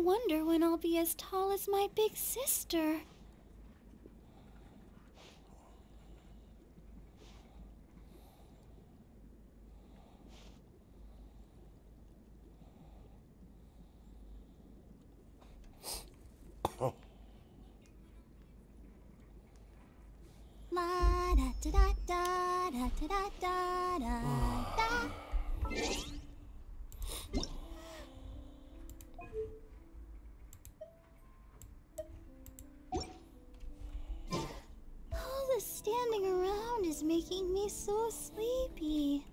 wonder when I'll be as tall as my big sister. La da da da da da da da da da. All the standing around is making me so sleepy.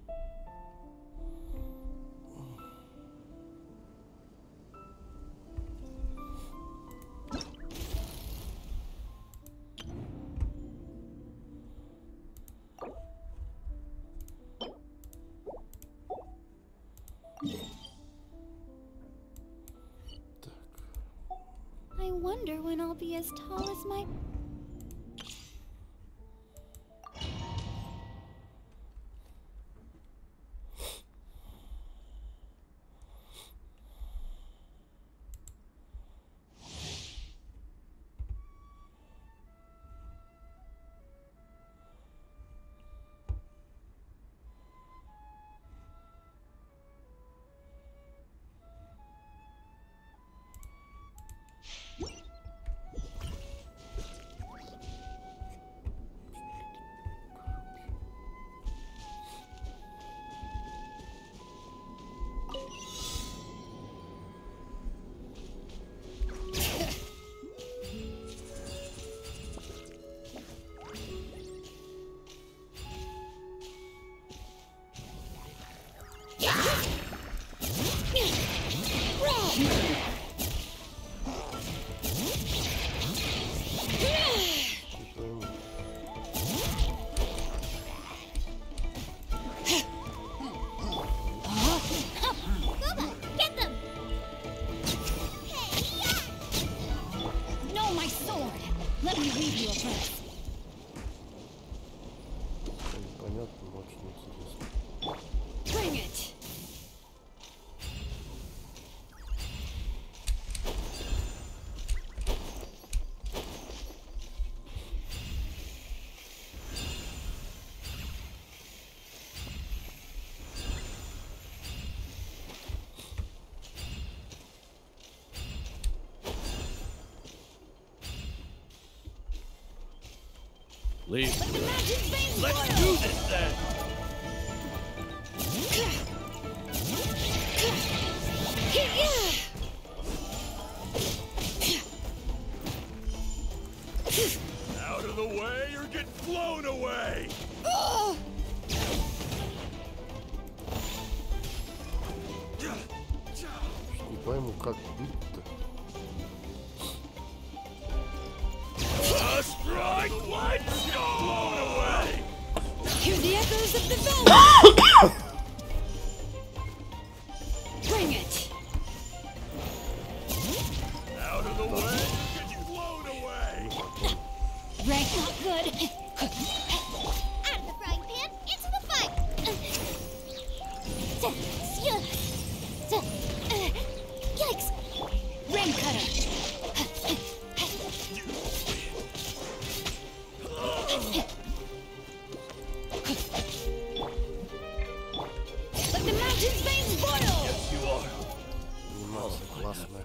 I wonder when I'll be as tall as my... Leave. Let's do this then. Out of the way or get blown away. Не пойму, как бить-то. Strike once, go blown away. Hear the echoes of the valley. Bring it. Out of the way, get blown away. Rank not good. Out of the frying pan, into the fight. Yikes! Rain cutter. Let the mountain's veins boil. Yes, you are. Мясо классное.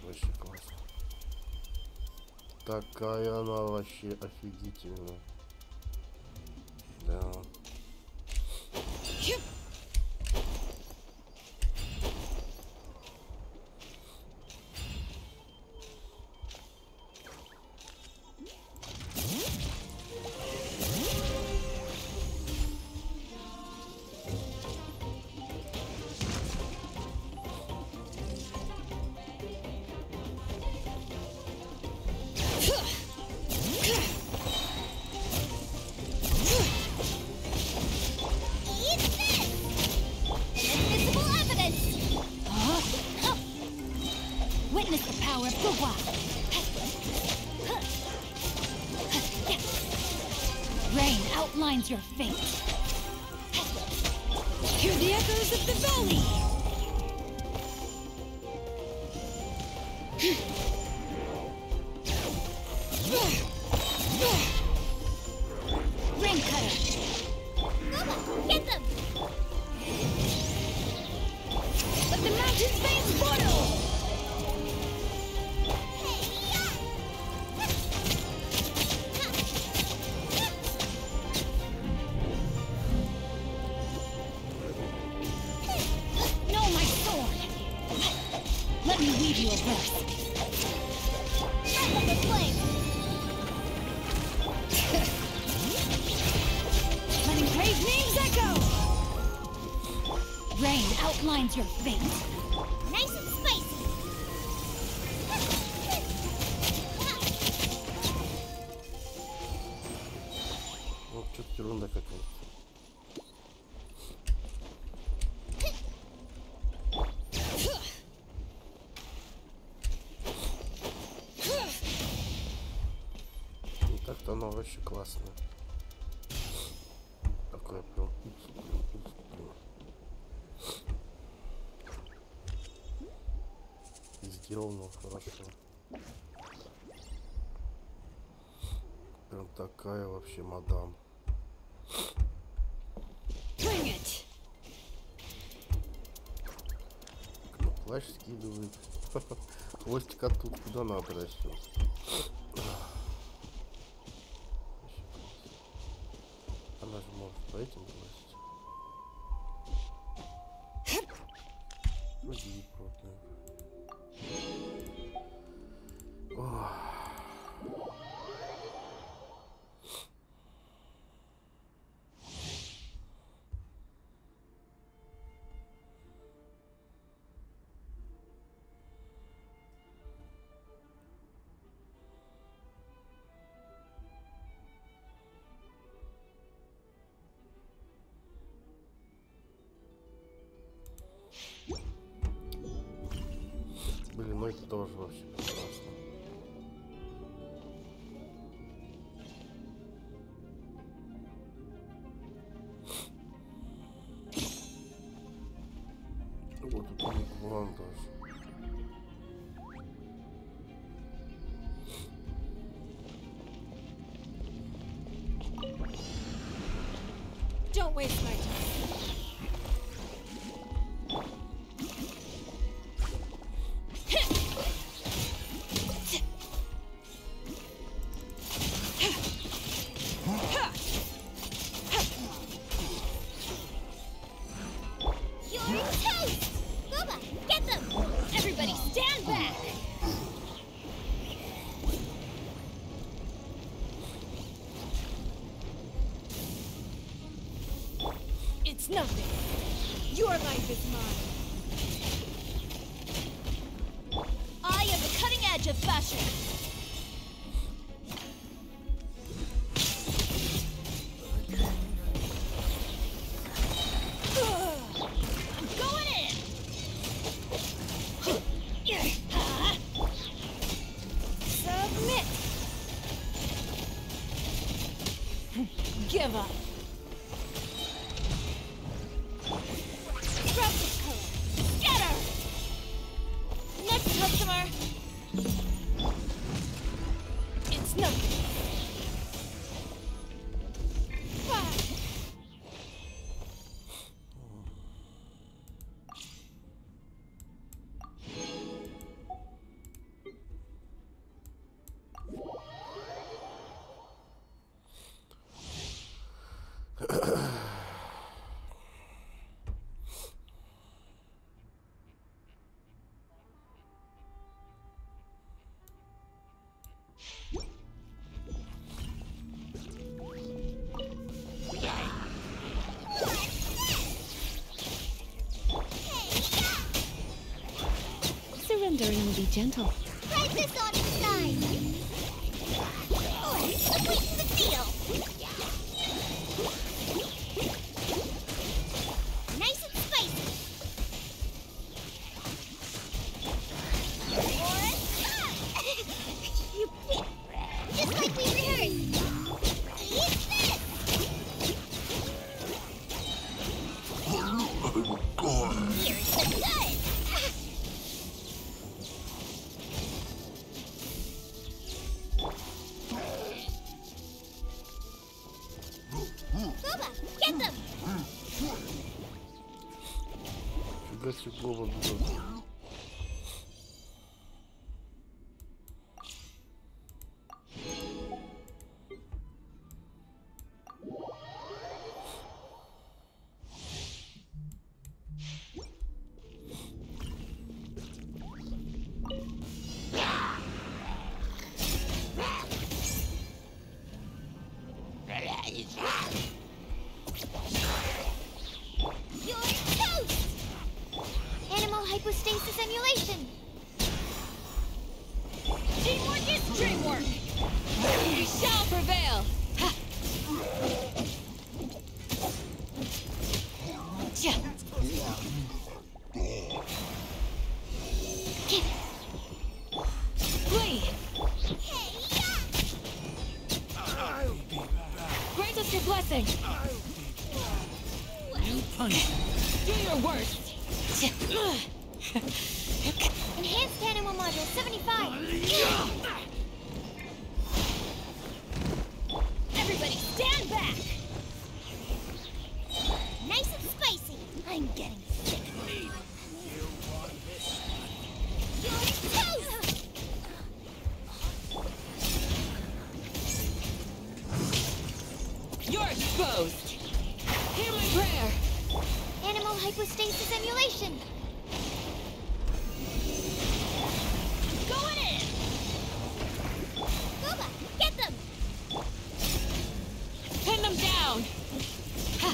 Вообще классно. Такая она вообще офигительная. Да. power of the wild. Rain outlines your fate. Hear the echoes of the valley. Rain cutter. Get them! Let the mountains veins boil! No, my sword! Let me weave you a verse. Let the flame! Letting brave names echo! Rain outlines your fate. Nice and spicy! Ну, что-то ерунда какая-то. Ну, так-то оно вообще классное. Такое прям. Сделано хорошо. Прям такая вообще мадам. Bring it! Ну, плащ скидывает. Хвостик оттуда куда надо растет. Она же может по этим бросить. Вроде и плотная. Блин, ну это тоже вообще прекрасно. Вот это план тоже. Don't waste my time. It's nothing. Your life is mine. I am the cutting edge of fashion. I'm going in. Submit. Give up. Scatter! Next customer! It's nothing. Surrendering will be gentle. Try this on its side. Complete the deal. Nice and spicy. Or Босиком бьет. You're toast! Animal hypostasis emulation! Teamwork is dreamwork! We shall prevail! Ha. Ja. Flee! Grant us your blessing! You punishment. Do your worst! Enhanced animal module 75! Everybody stand back! Nice and spicy! I'm getting sick. You're toast! You're exposed! Healing prayer! Animal hypostasis emulation! Going in! Gooba, get them! Pin them down! Ha.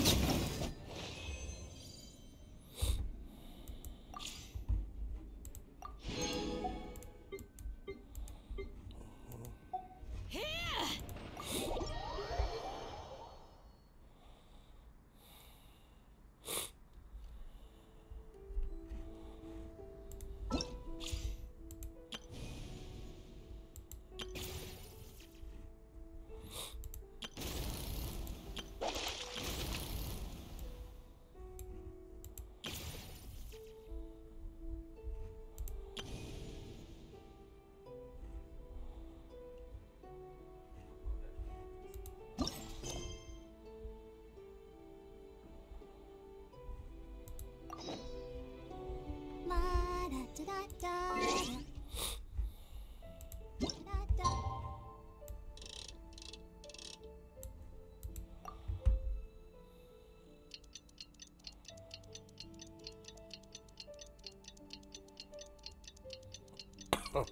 Oh.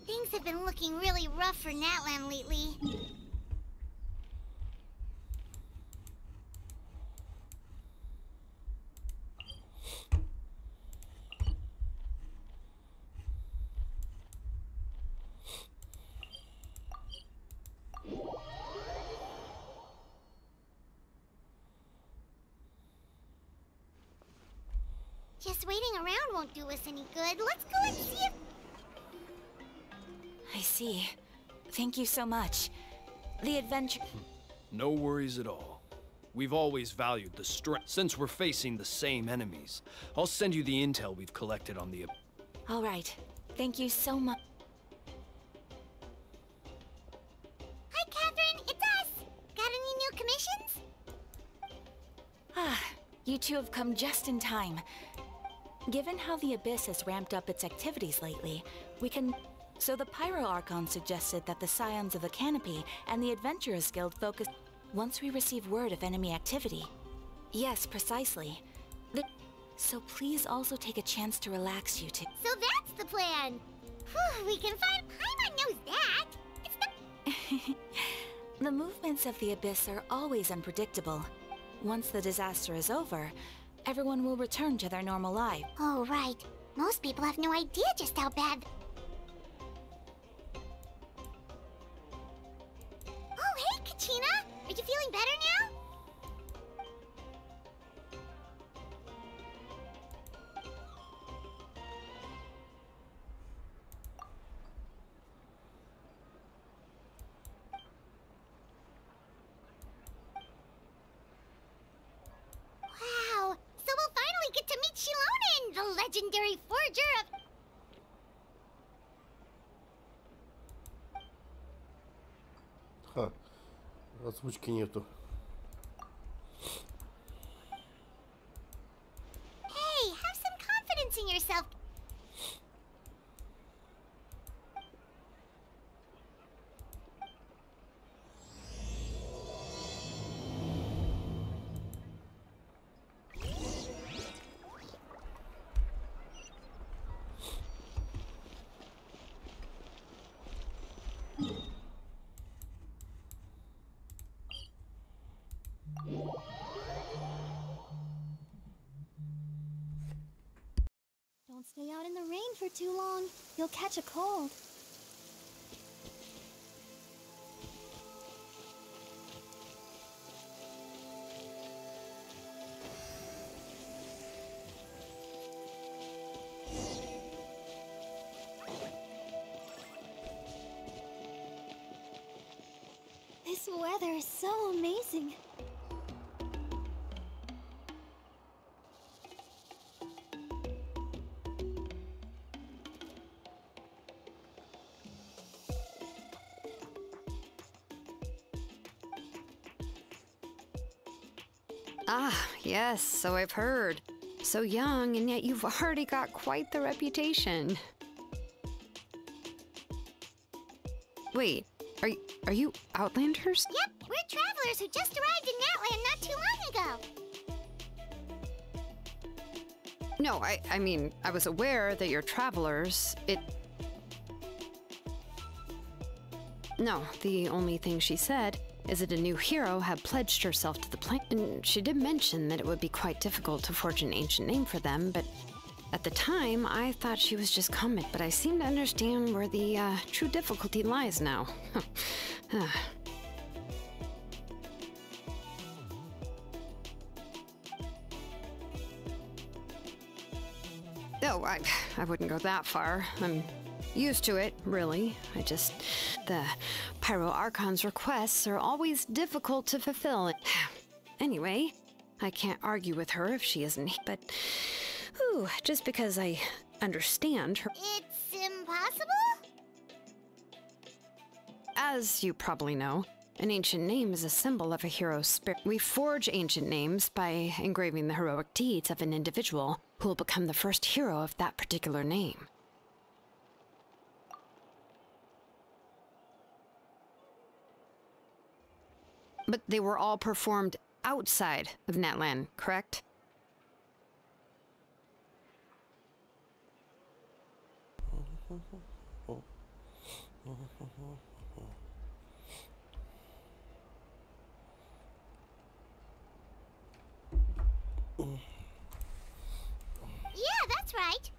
Things have been looking really rough for Natlan lately. Just waiting around won't do us any good. Let's go and see if... I see. Thank you so much. The adventure... No worries at all. We've always valued the strength. Since we're facing the same enemies, I'll send you the intel we've collected on the... All right. Thank you so much. Hi, Catherine. It's us. Got any new commissions? Ah, you two have come just in time. Given how the Abyss has ramped up its activities lately, we can... So the Pyro Archon suggested that the Scions of the Canopy and the Adventurers Guild focus... Once we receive word of enemy activity. Yes, precisely. So please also take a chance to relax, you two. So that's the plan. Whew, we can find... Paimon knows that. It's the... The movements of the Abyss are always unpredictable. Once the disaster is over, everyone will return to their normal life. Oh, right. Most people have no idea just how bad... Oh, hey, Kachina! Are you feeling better now? the legendary forger of... Ха, озвучки нету. Hey, have some confidence in yourself. Don't stay out in the rain for too long. You'll catch a cold. This weather is so amazing. Ah, yes, so I've heard. So young, and yet you've already got quite the reputation. Wait, are you Outlanders? Yep, we're travelers who just arrived in Natland not too long ago. No, I mean, I was aware that you're travelers. No, the only thing she said is that a new hero had pledged herself to the plan, and she did mention that it would be quite difficult to forge an ancient name for them, but at the time, I thought she was just comic, but I seem to understand where the true difficulty lies now. Oh, I wouldn't go that far. I'm used to it, really. The Pyro Archon's requests are always difficult to fulfill. Anyway, I can't argue with her if she isn't, but just because I understand her. It's impossible? As you probably know, an ancient name is a symbol of a hero's spirit. We forge ancient names by engraving the heroic deeds of an individual who will become the first hero of that particular name. But they were all performed outside of Natland, correct? Yeah, that's right.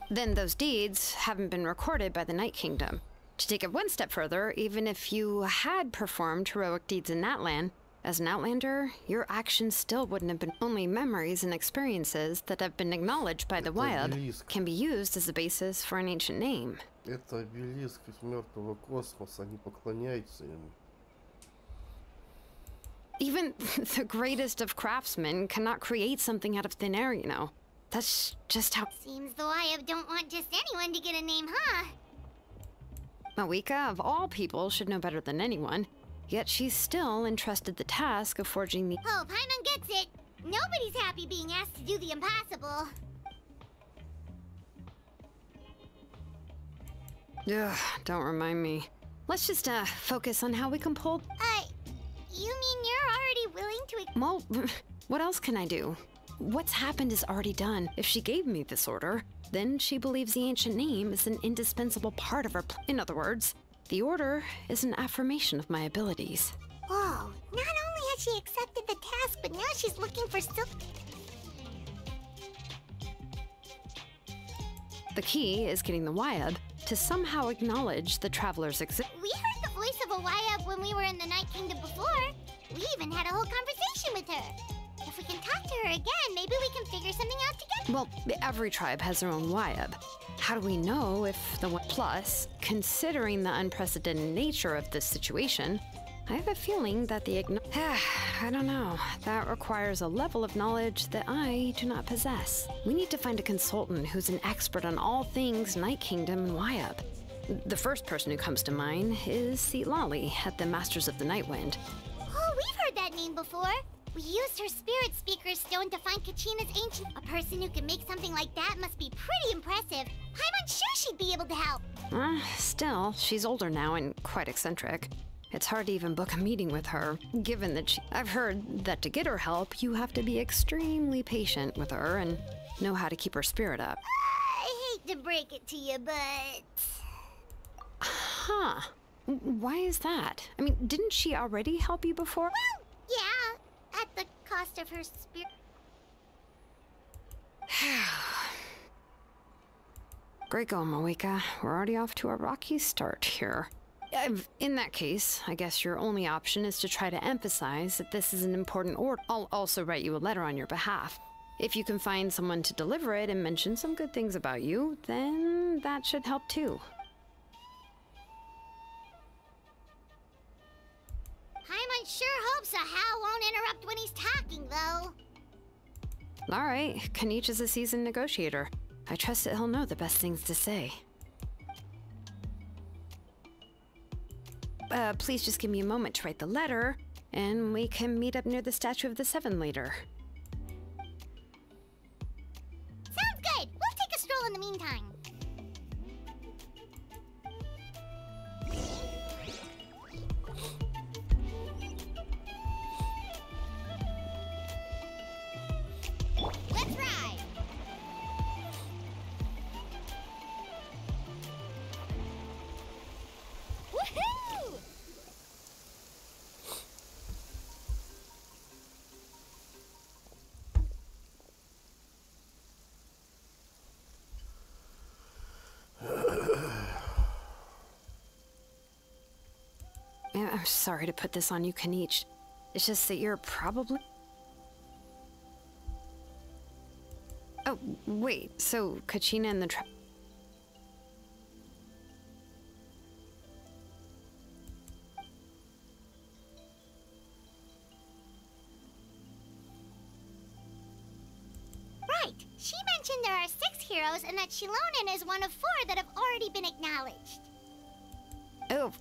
Then those deeds haven't been recorded by the Night Kingdom. To take it one step further, even if you had performed heroic deeds in Natland, as an Outlander, your actions still wouldn't have been. Only memories and experiences that have been acknowledged by the wild can be used as a basis for an ancient name. Это обелиск из мертвого космоса, не поклоняйся ему. Even the greatest of craftsmen cannot create something out of thin air, you know. That's just how... Seems the Wyab don't want just anyone to get a name, huh? Mawika, of all people, should know better than anyone. Yet she's still entrusted the task of forging the... Oh, Paimon gets it. Nobody's happy being asked to do the impossible. Ugh, don't remind me. Let's just, focus on how we can pull... You mean you're already willing to... Well, what else can I do? What's happened is already done. If she gave me this order, then she believes the ancient name is an indispensable part of her In other words, the order is an affirmation of my abilities. Whoa, not only has she accepted the task, but now she's looking for still... The key is getting the Wyab to somehow acknowledge the traveler's existence. We heard the voice of a Wyab when we were in the Night Kingdom before. We even had a whole conversation with her. If we can talk to her again, maybe we can figure something out together. Well, every tribe has their own Wyab. How do we know if the one... Plus, considering the unprecedented nature of this situation, I have a feeling that the I don't know. That requires a level of knowledge that I do not possess. We need to find a consultant who's an expert on all things Night Kingdom and Wyup. The first person who comes to mind is Lolly at the Masters of the Nightwind. Oh, we've heard that name before. We used her spirit speaker stone to find Kachina's ancient... A person who can make something like that must be pretty impressive. I'm unsure she'd be able to help. Still, she's older now and quite eccentric. It's hard to even book a meeting with her, given that I've heard that to get her help, you have to be extremely patient with her and know how to keep her spirit up. I hate to break it to you, but... Huh. Why is that? I mean, didn't she already help you before? Well, yeah, at the cost of her spirit. Great going, Moeka. We're already off to a rocky start here. In that case, I guess your only option is to try to emphasize that this is an important order. I'll also write you a letter on your behalf. If you can find someone to deliver it and mention some good things about you, then that should help too. Paimon sure hopes a Hal won't interrupt when he's talking, though. Alright, Kanich is a seasoned negotiator. I trust that he'll know the best things to say. Please just give me a moment to write the letter, and we can meet up near the Statue of the Seven later. Sounds good! We'll take a stroll in the meantime. Let's ride! Woohoo! I'm sorry to put this on you, Kanich. It's just that you're probably... Oh, wait, so Kachina and the Right. She mentioned there are 6 heroes and that Shilonen is one of 4 that have already been acknowledged. Oh,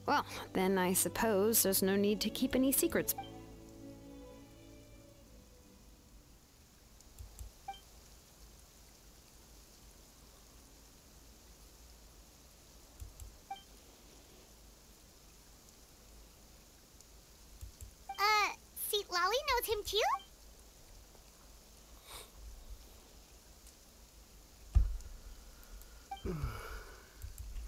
well, then I suppose there's no need to keep any secrets. See, Lolly knows him too?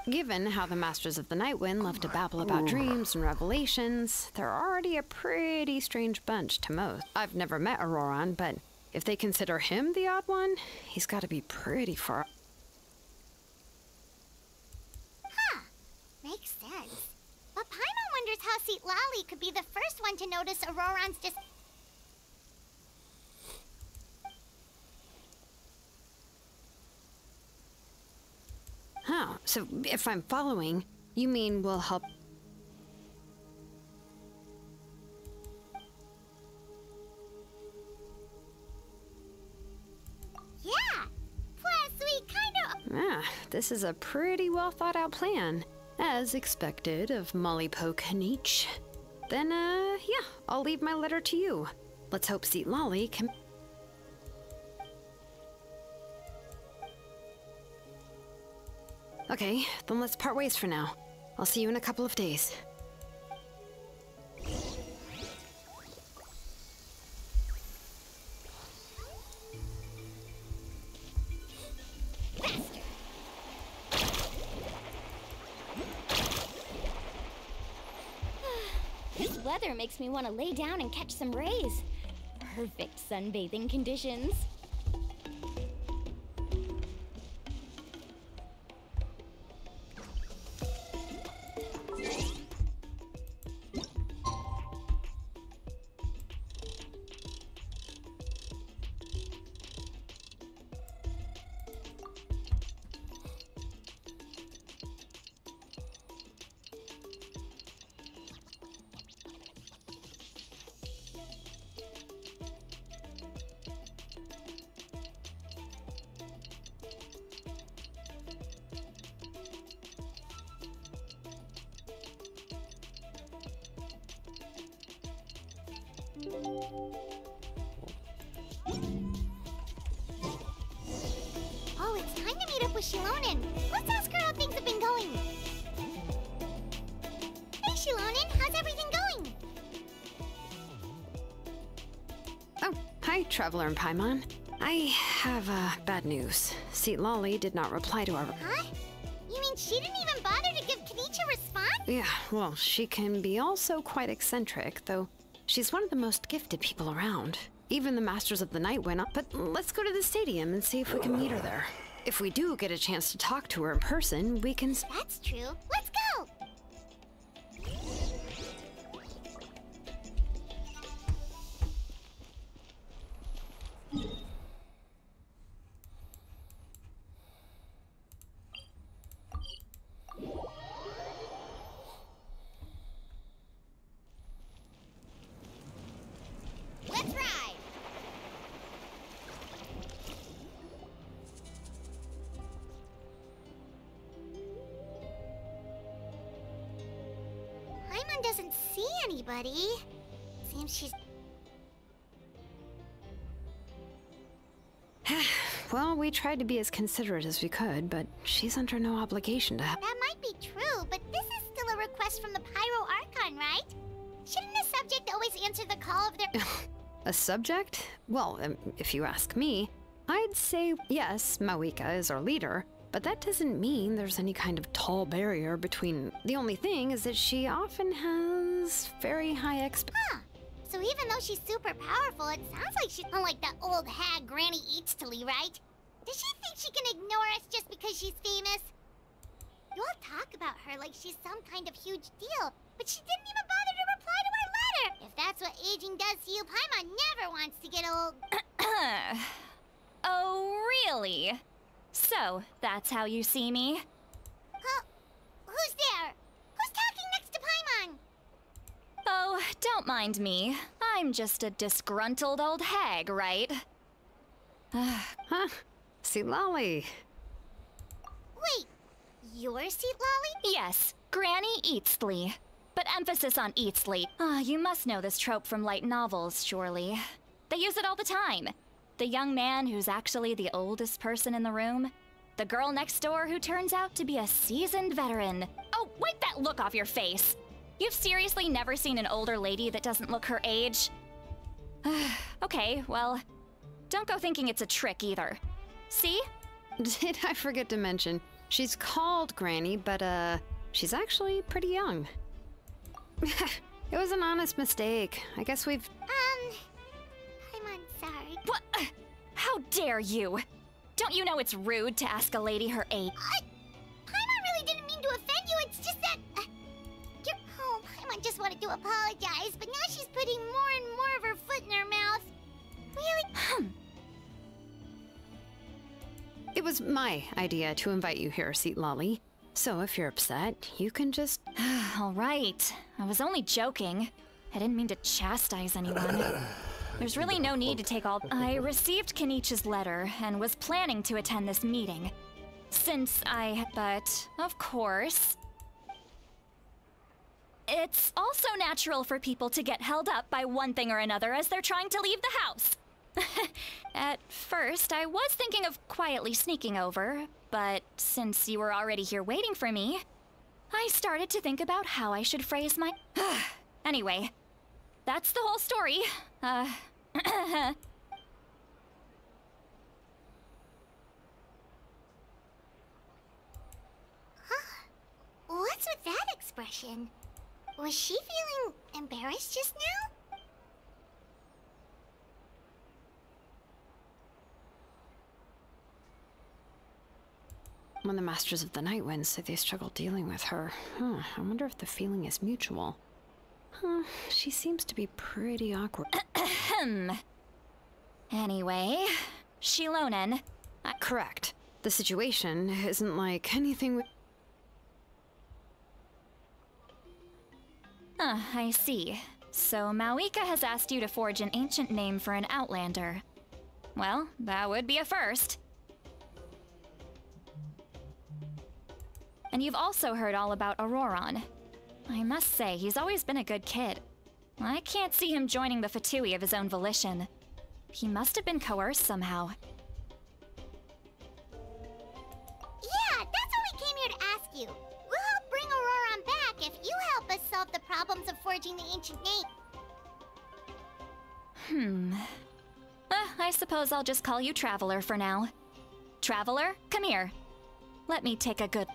Given how the Masters of the Nightwind love to babble about dreams and revelations, they're already a pretty strange bunch to most. I've never met Auroran, but if they consider him the odd one, he's got to be pretty far. Huh. Makes sense. But Paimon wonders how Seat Lolly could be the first one to notice Auroran's Oh, so if I'm following, you mean we'll help... Yeah! Plus, we kinda... Ah, this is a pretty well thought out plan. As expected of Molly Poe Kanich. Then, yeah, I'll leave my letter to you. Let's hope Seat Lolly can... Okay, then let's part ways for now. I'll see you in a couple of days. This weather makes me want to lay down and catch some rays. Perfect sunbathing conditions. Shilonen. Let's ask her how things have been going. Hey, Shilonen, how's everything going? Oh, hi, Traveler and Paimon. I have bad news. See, Lolly did not reply to our... Huh? You mean she didn't even bother to give Kenichi a response? Yeah, well, she can be also quite eccentric, though she's one of the most gifted people around. Even the Masters of the Night went up, but let's go to the stadium and see if we can meet her there. If we do get a chance to talk to her in person, we can... That's true. Let's go! Let's ride! Paimon doesn't see anybody. Seems she's... Well, we tried to be as considerate as we could, but she's under no obligation to... That might be true, but this is still a request from the Pyro Archon, right? Shouldn't a subject always answer the call of their... A subject? Well, if you ask me, I'd say yes, Mawika is our leader, but that doesn't mean there's any kind of tall barrier between... The only thing is that she often has very high Huh. So even though she's super powerful, it sounds like she's unlike that old hag Granny Eatstly, right? Does she think she can ignore us just because she's famous? You all talk about her like she's some kind of huge deal, but she didn't even bother to reply to our letter! If that's what aging does to you, Paimon never wants to get old. Oh, really? So, that's how you see me? Huh? Who's there? Who's talking next to Paimon? Oh, don't mind me. I'm just a disgruntled old hag, right? Huh? See, Lolly. Wait, you're Seat Lolly? Yes, Granny Eatstly. But emphasis on Eatstly. You must know this trope from light novels, surely. They use it all the time. The young man who's actually the oldest person in the room. The girl next door who turns out to be a seasoned veteran. Oh, wipe that look off your face! You've seriously never seen an older lady that doesn't look her age? Okay, well, don't go thinking it's a trick either. See? Did I forget to mention, she's called Granny, but she's actually pretty young. It was an honest mistake. I guess we've... Paimon, sorry. What? How dare you? Don't you know it's rude to ask a lady her age? Paimon really didn't mean to offend you, it's just that... Paimon just wanted to apologize, but now she's putting more and more of her foot in her mouth. Really? It was my idea to invite you here, Seat Lolly. So if you're upset, you can just... All right. I was only joking. I didn't mean to chastise anyone. There's really no need to take all... I received Kenichi's letter and was planning to attend this meeting. But, of course... It's also natural for people to get held up by one thing or another as they're trying to leave the house. At first, I was thinking of quietly sneaking over, but since you were already here waiting for me, I started to think about how I should phrase my... Anyway, that's the whole story. What's with that expression? Was she feeling embarrassed just now? When the Masters of the Night Wind said they struggled dealing with her, I wonder if the feeling is mutual. She seems to be pretty awkward. Anyway, Shilonen... Correct. The situation isn't like anything we... I see. So Mawika has asked you to forge an ancient name for an Outlander. Well, that would be a first. And you've also heard all about Auroron. I must say, he's always been a good kid. I can't see him joining the Fatui of his own volition. He must have been coerced somehow. you. We'll help bring Auroran back if you help us solve the problems of forging the ancient name. I suppose I'll just call you Traveler for now. Traveler, come here. Let me take a good...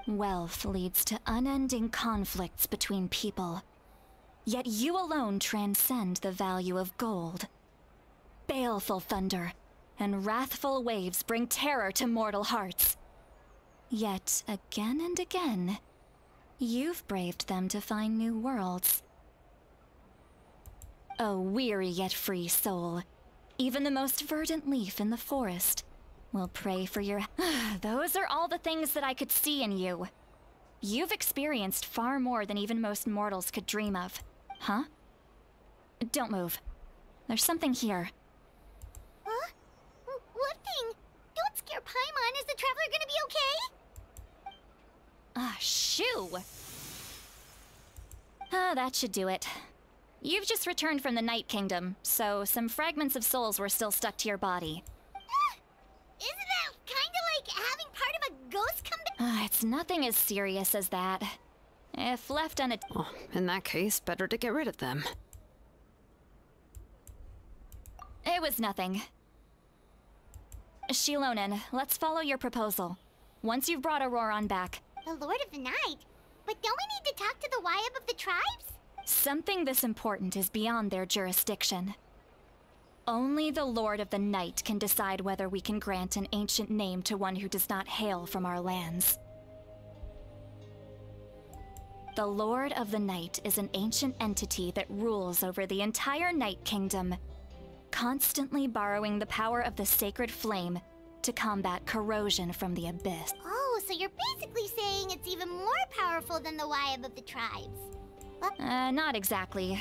Wealth leads to unending conflicts between people. Yet you alone transcend the value of gold. Baleful thunder and wrathful waves bring terror to mortal hearts. Yet, again and again, you've braved them to find new worlds. O weary yet free soul, even the most verdant leaf in the forest will pray for your... Those are all the things that I could see in you. You've experienced far more than even most mortals could dream of. Huh? Don't move. There's something here. Huh? What thing? Don't scare Paimon. Is the Traveler gonna be okay? Shoo! That should do it. You've just returned from the Night Kingdom, so some fragments of souls were still stuck to your body. Isn't that kinda like having part of a ghost come back? It's nothing as serious as that. If left Well, in that case, better to get rid of them. It was nothing. Shilonen, let's follow your proposal. Once you've brought Auroran back... The Lord of the Night? But don't we need to talk to the Wyab of the tribes? Something this important is beyond their jurisdiction. Only the Lord of the Night can decide whether we can grant an ancient name to one who does not hail from our lands. The Lord of the Night is an ancient entity that rules over the entire Night Kingdom, constantly borrowing the power of the sacred flame to combat corrosion from the abyss. Oh, so you're basically saying it's even more powerful than the Wyab of the tribes. Not exactly.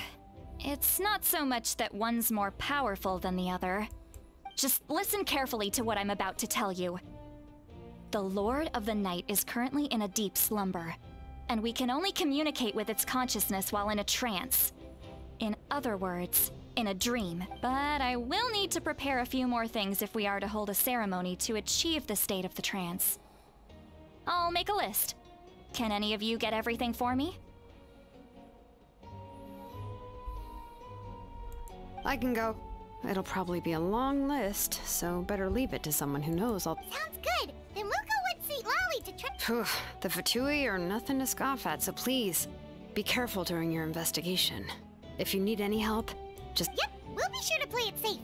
It's not so much that one's more powerful than the other. Just listen carefully to what I'm about to tell you. The Lord of the Night is currently in a deep slumber, and we can only communicate with its consciousness while in a trance. In other words, in a dream. But I will need to prepare a few more things if we are to hold a ceremony to achieve the state of the trance. I'll make a list. Can any of you get everything for me? I can go. It'll probably be a long list, so better leave it to someone who knows all. Sounds good. Then we'll go with St. Lolly to try. The Fatui are nothing to scoff at, so please, be careful during your investigation. If you need any help, just... Yep, we'll be sure to play it safe.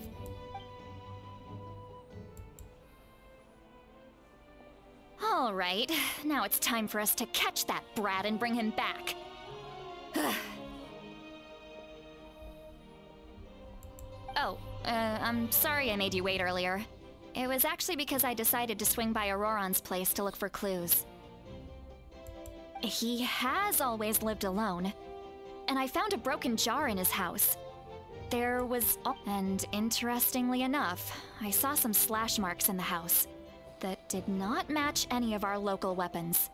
All right, now it's time for us to catch that brat and bring him back. I'm sorry I made you wait earlier. It was actually because I decided to swing by Auroran's place to look for clues. He has always lived alone, and I found a broken jar in his house. There was... And interestingly enough, I saw some slash marks in the house that did not match any of our local weapons.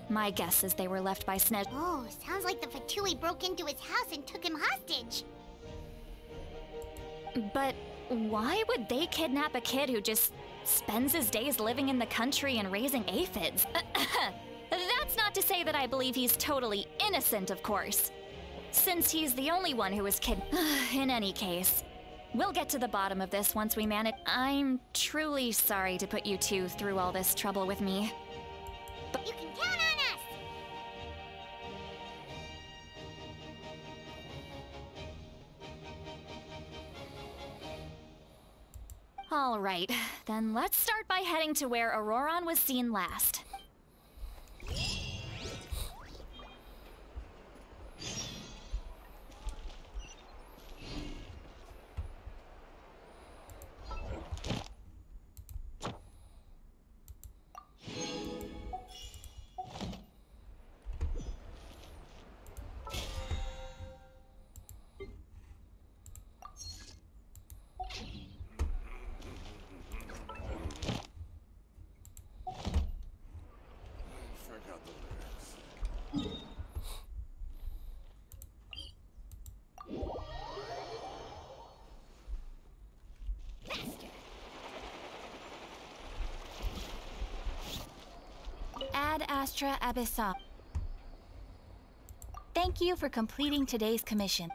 My guess is they were left by Sned... Oh, sounds like the Fatui broke into his house and took him hostage. But why would they kidnap a kid who just spends his days living in the country and raising aphids? That's not to say that I believe he's totally innocent, of course, since he's the only one who was In any case, we'll get to the bottom of this once we manage. I'm truly sorry to put you two through all this trouble with me. But you can count on us! All right, then let's start by heading to where Auroran was seen last. Ad Astra Abyssal. Thank you for completing today's commission.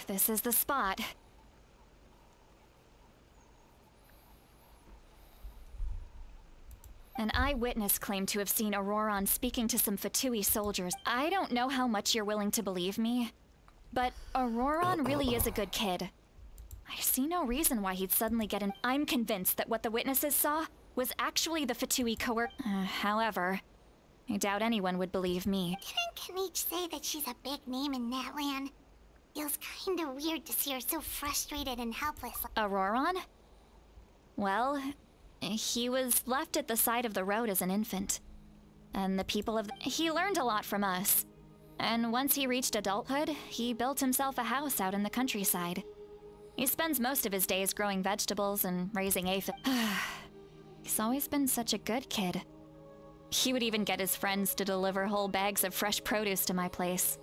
This is the spot. An eyewitness claimed to have seen Auroron speaking to some Fatui soldiers. I don't know how much you're willing to believe me, but Auroron really is a good kid. I see no reason why he'd suddenly get in. I'm convinced that what the witnesses saw was actually the Fatui however, I doubt anyone would believe me. Didn't Kanich say that she's a big name in that land? Feels kinda weird to see her so frustrated and helpless. Auroron? Well, he was left at the side of the road as an infant. And the people of he learned a lot from us. And once he reached adulthood, he built himself a house out in the countryside. He spends most of his days growing vegetables and raising aphids. He's always been such a good kid. He would even get his friends to deliver whole bags of fresh produce to my place.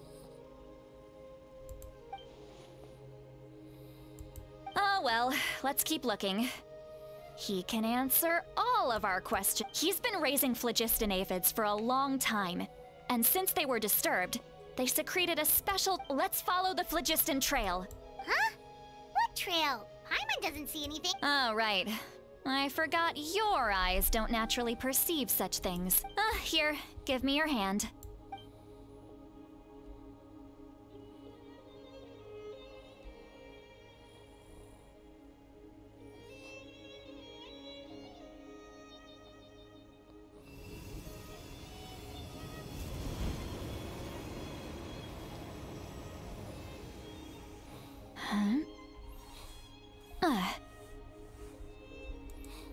Oh well, let's keep looking. He can answer all of our questions. He's been raising phlogiston aphids for a long time, and since they were disturbed, they secreted a special— Let's follow the phlogiston trail. Huh? What trail? Paimon doesn't see anything. Oh, right. I forgot your eyes don't naturally perceive such things. Here, give me your hand.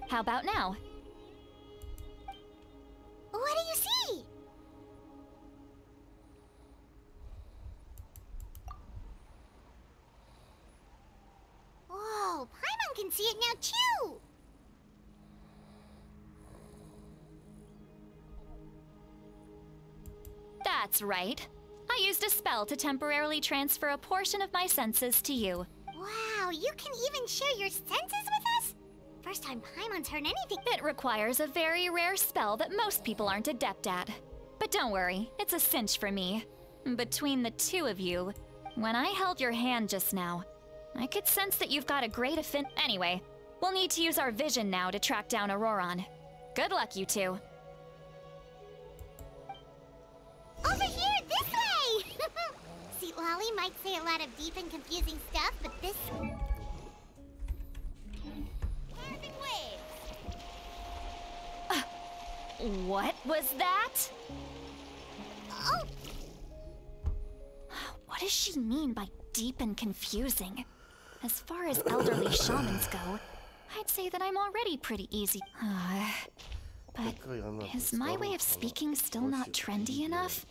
How about now? What do you see? Whoa, Paimon can see it now too! That's right. I used a spell to temporarily transfer a portion of my senses to you. Wow, you can even share your senses with us? First time Paimon's heard anything. It requires a very rare spell that most people aren't adept at. But don't worry, it's a cinch for me. Between the two of you, when I held your hand just now, I could sense that you've got a great Anyway, we'll need to use our vision now to track down Auroron. Good luck, you two. Over here, this way! See, Lolly might say a lot of deep and confusing stuff, but this... What was that? Oh! What does she mean by deep and confusing? As far as elderly shamans go, I'd say that I'm already pretty easy. But is my way of speaking still not trendy enough?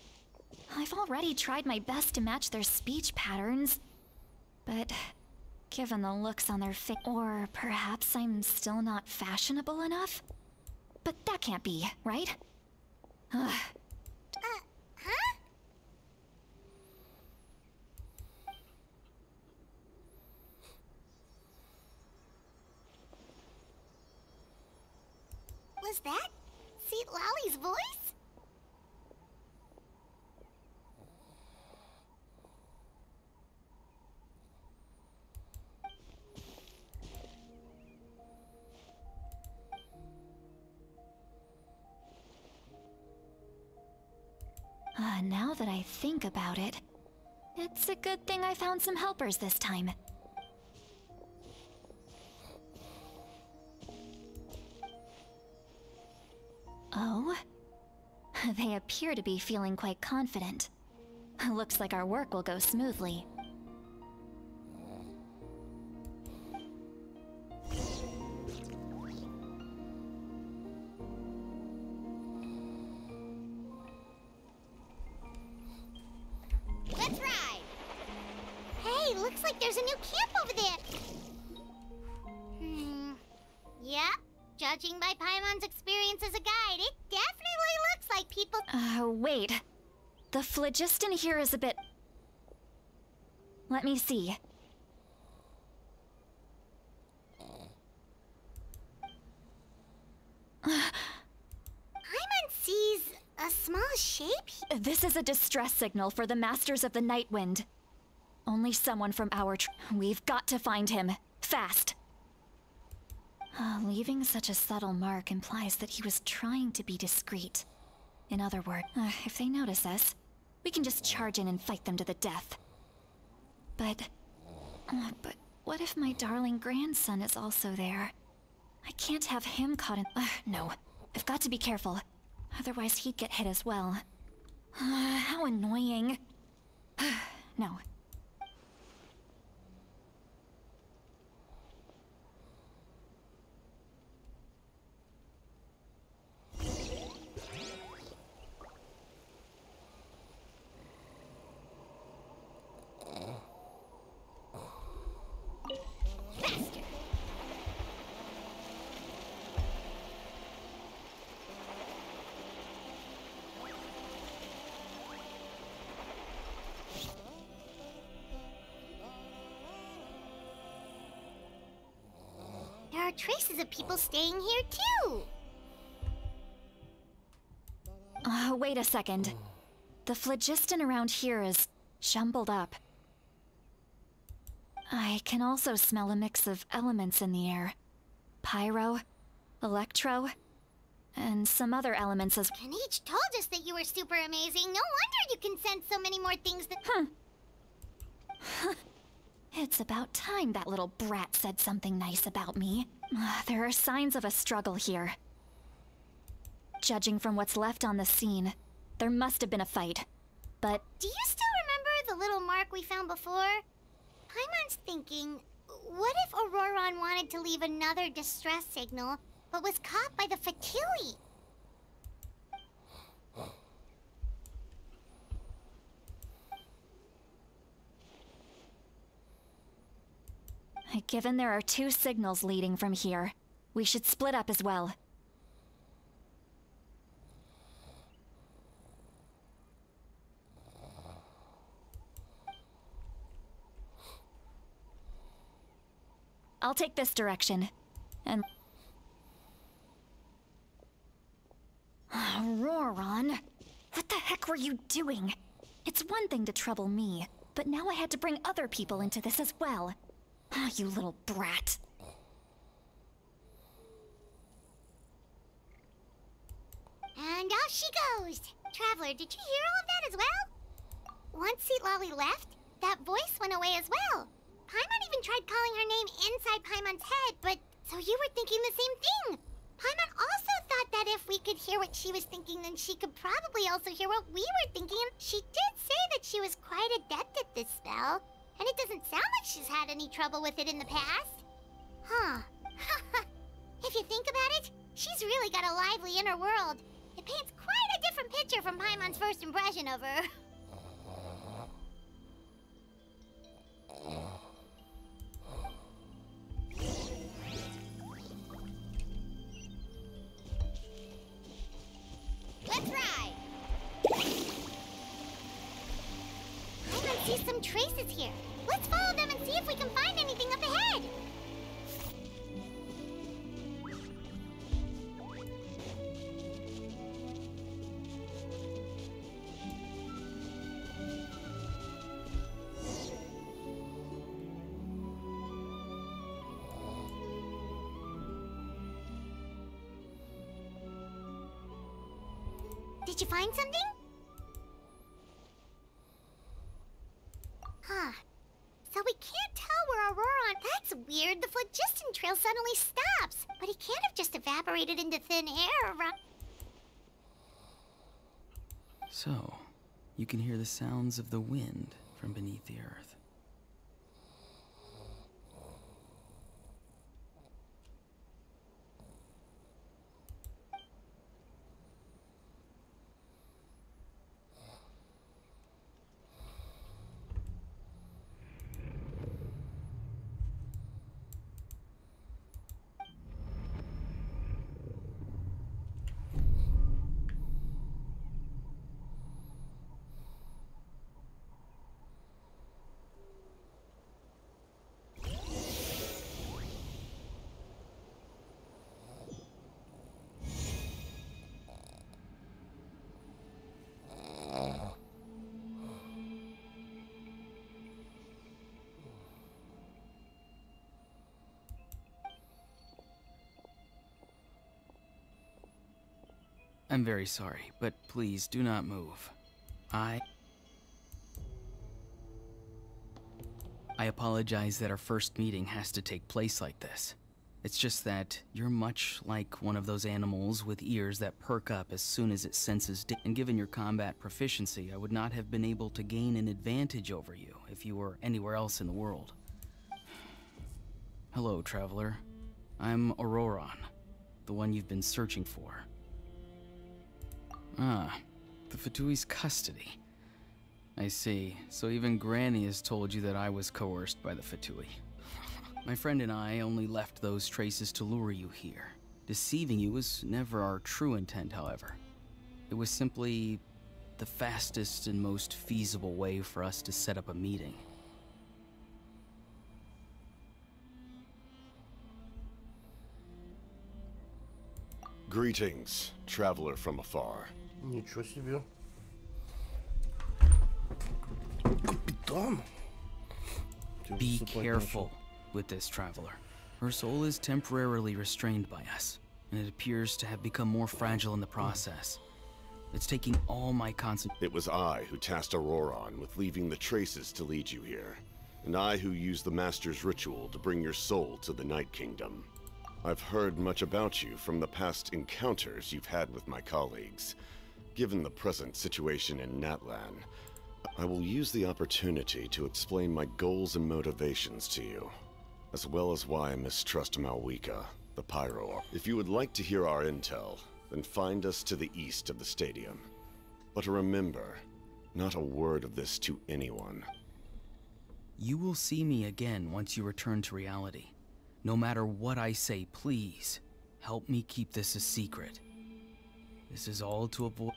I've already tried my best to match their speech patterns, but given the looks on their face, or perhaps I'm still not fashionable enough? But that can't be, right? Huh? Was that Seat Lolly's voice? Now that I think about it, it's a good thing I found some helpers this time. Oh? They appear to be feeling quite confident. Looks like our work will go smoothly. Let's ride! Hey, looks like there's a new camp over there! Yep. Judging by Paimon's experience as a guide, it definitely looks like people... Wait. The phlogiston here is a bit... Let me see. Paimon sees a small shape here. This is a distress signal for the Masters of the Night Wind. Only someone from our We've got to find him. Fast. Leaving such a subtle mark implies that he was trying to be discreet. In other words, if they notice us, we can just charge in and fight them to the death. But what if my darling grandson is also there? I can't have him caught in... no. I've got to be careful. Otherwise he'd get hit as well. How annoying. No. There are traces of people staying here too! Wait a second. The phlogiston around here is jumbled up. I can also smell a mix of elements in the air. Pyro, electro, and some other elements as... Kanich told us that you were super amazing. No wonder you can sense so many more things that... It's about time that little brat said something nice about me. There are signs of a struggle here. Judging from what's left on the scene, there must have been a fight. But... Do you still remember the little mark we found before? Paimon's thinking, what if Auroron wanted to leave another distress signal, but was caught by the Fatui? Given there are 2 signals leading from here, we should split up as well. I'll take this direction, and... Auroron, what the heck were you doing? It's one thing to trouble me, but now I had to bring other people into this as well. You little brat. And off she goes! Traveler, did you hear all of that as well? Once Seat Lolly left, that voice went away as well. Paimon even tried calling her name inside Paimon's head, but... So you were thinking the same thing! Paimon also thought that if we could hear what she was thinking, then she could probably also hear what we were thinking. She did say that she was quite adept at this spell. And it doesn't sound like she's had any trouble with it in the past. Huh. If you think about it, she's really got a lively inner world. It paints quite a different picture from Paimon's first impression of her. Let's ride! Paimon sees some traces here. Let's follow them and see if we can find anything up ahead. Did you find something? stops. But he can't have just evaporated into thin air, right? So, you can hear the sounds of the wind from beneath the earth. I'm very sorry, but please do not move. I apologize that our first meeting has to take place like this. It's just that you're much like one of those animals with ears that perk up as soon as it senses and given your combat proficiency, I would not have been able to gain an advantage over you if you were anywhere else in the world. Hello, traveler. I'm Auroron, the one you've been searching for. Ah, the Fatui's custody. I see. So even Granny has told you that I was coerced by the Fatui. My friend and I only left those traces to lure you here. Deceiving you was never our true intent, however. It was simply the fastest and most feasible way for us to set up a meeting. Greetings, traveler from afar. Ничего себе. Капитан. Be careful with this traveler. Her soul is temporarily restrained by us, and it appears to have become more fragile in the process. It's taking all my concentration. It was I who tasked Auroron with leaving the traces to lead you here, and I who used the Master's ritual to bring your soul to the Night Kingdom. I've heard much about you from the past encounters you've had with my colleagues. Given the present situation in Natlan, I will use the opportunity to explain my goals and motivations to you, as well as why I mistrust Malwika, the Pyro. If you would like to hear our intel, then find us to the east of the stadium. But remember, not a word of this to anyone. You will see me again once you return to reality. No matter what I say, please, help me keep this a secret. This is all to avoid...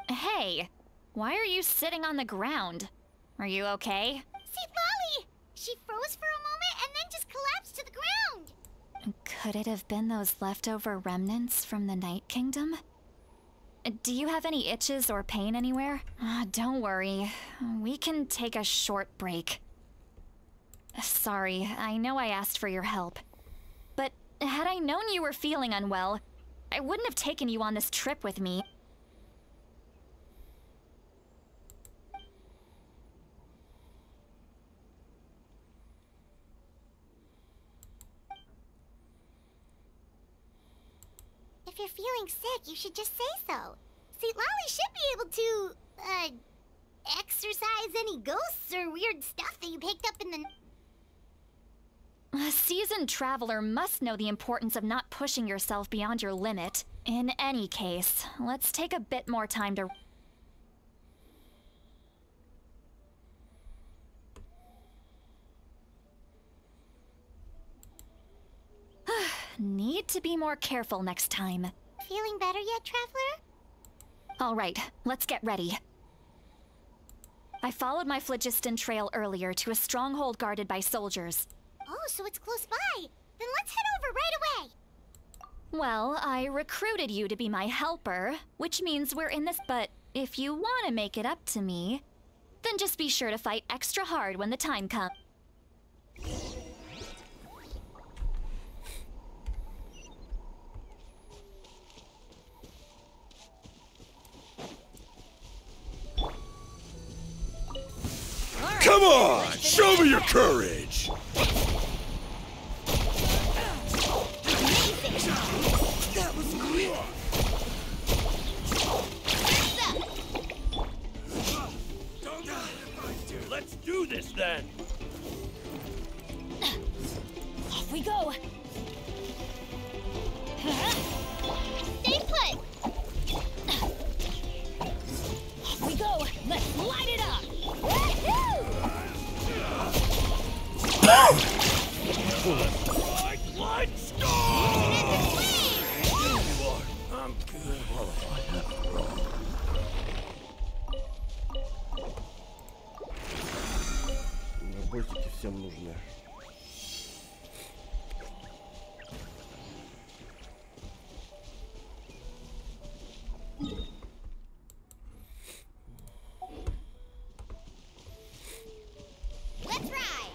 Hey, why are you sitting on the ground? Are you okay? See, Lolly! She froze for a moment and then just collapsed to the ground! Could it have been those leftover remnants from the Night Kingdom? Do you have any itches or pain anywhere? Don't worry. We can take a short break. Sorry, I know I asked for your help. But had I known you were feeling unwell, I wouldn't have taken you on this trip with me. If you're feeling sick, you should just say so. See, Lolly should be able to, exorcise any ghosts or weird stuff that you picked up in the... A seasoned traveler must know the importance of not pushing yourself beyond your limit. In any case, let's take a bit more time to... Need to be more careful next time. Feeling better yet, traveler? All right, let's get ready. I followed my phlogiston trail earlier to a stronghold guarded by soldiers. Oh, so it's close by. Then let's head over right away. Well, I recruited you to be my helper, which means we're in this, but if you want to make it up to me, then just be sure to fight extra hard when the time comes. Come on! Show me your courage! That was quick! Let's do this then! Off we go! Stay put! Off we go! Let's light it up! Light storm! I'm good. Набойщики всем нужны. Let's ride!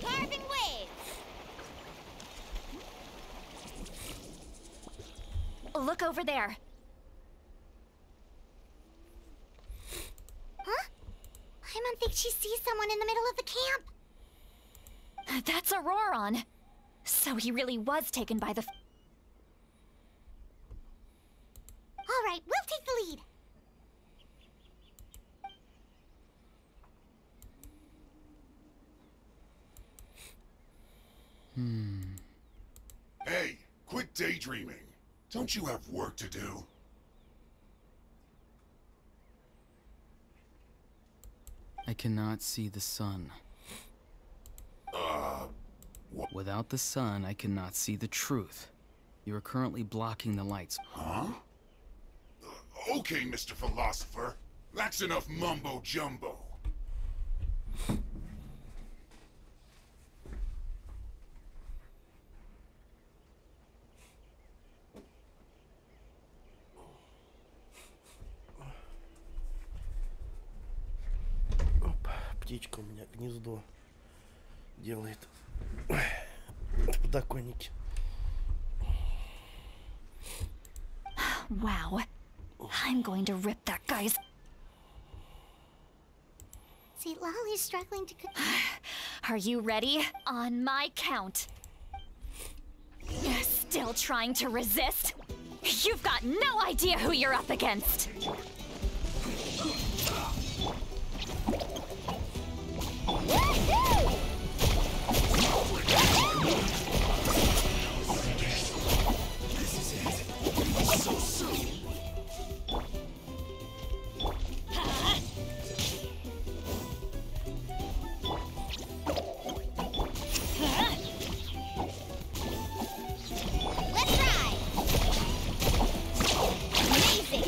Carving waves! Look over there. Huh? I don't think she sees someone in the middle of the camp. That's Auroron. So he really was taken by the... All right, we'll take the lead. Hey, quit daydreaming. Don't you have work to do? I cannot see the sun. What? Without the sun, I cannot see the truth. You are currently blocking the lights. Huh? Okay, Mr. Philosopher. That's enough mumbo-jumbo. Опа, птичка у меня гнездо делает. В подоконнике. Wow. I'm going to rip that guy's... See, Lolly's struggling to... Are you ready? On my count. Still trying to resist? You've got no idea who you're up against. So soon. Let's ride! Amazing!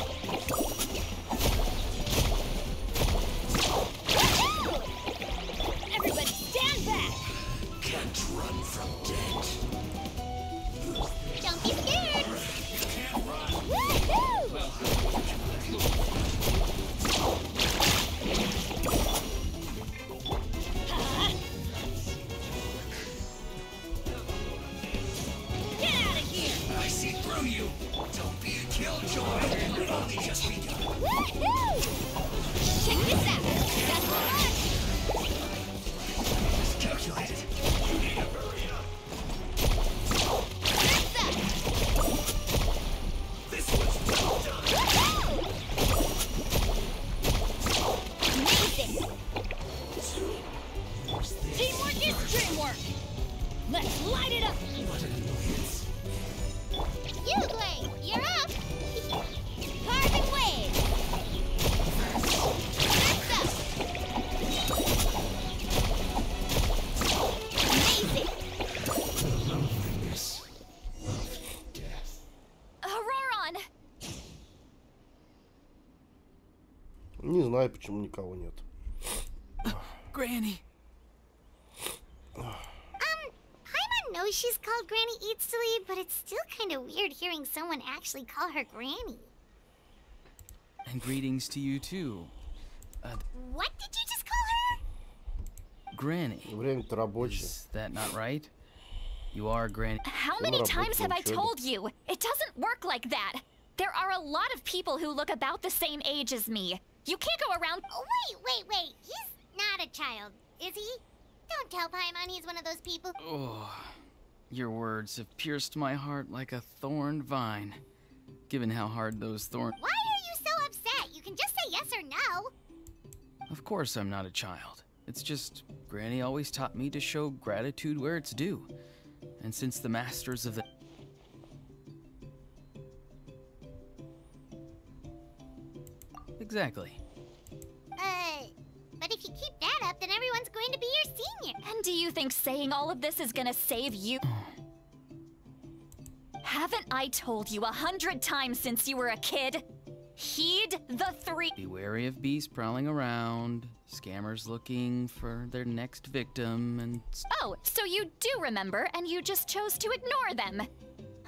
Не знаю, почему никого нет. Granny. Paimon knows she's called Granny Eats to Leave, but it's still kind of weird hearing someone actually call her Granny. And greetings to you too. What did you just call her? Granny. Время-то рабочее. Is that not right? You are Granny. How many times have I told you? It doesn't work like that. There are a lot of people who look about the same age as me. You can't go around. Oh, wait. He's not a child, is he? Don't tell Paimon he's one of those people. Oh, your words have pierced my heart like a thorned vine. Given how hard those thorns. Why are you so upset? You can just say yes or no. Of course I'm not a child. It's just Granny always taught me to show gratitude where it's due. And since the masters of the... Exactly. But if you keep that up, then everyone's going to be your senior. And do you think saying all of this is gonna save you? Haven't I told you 100 times since you were a kid? Heed the 3. Be wary of beasts prowling around, scammers looking for their next victim, and... Oh, so you do remember, and you just chose to ignore them.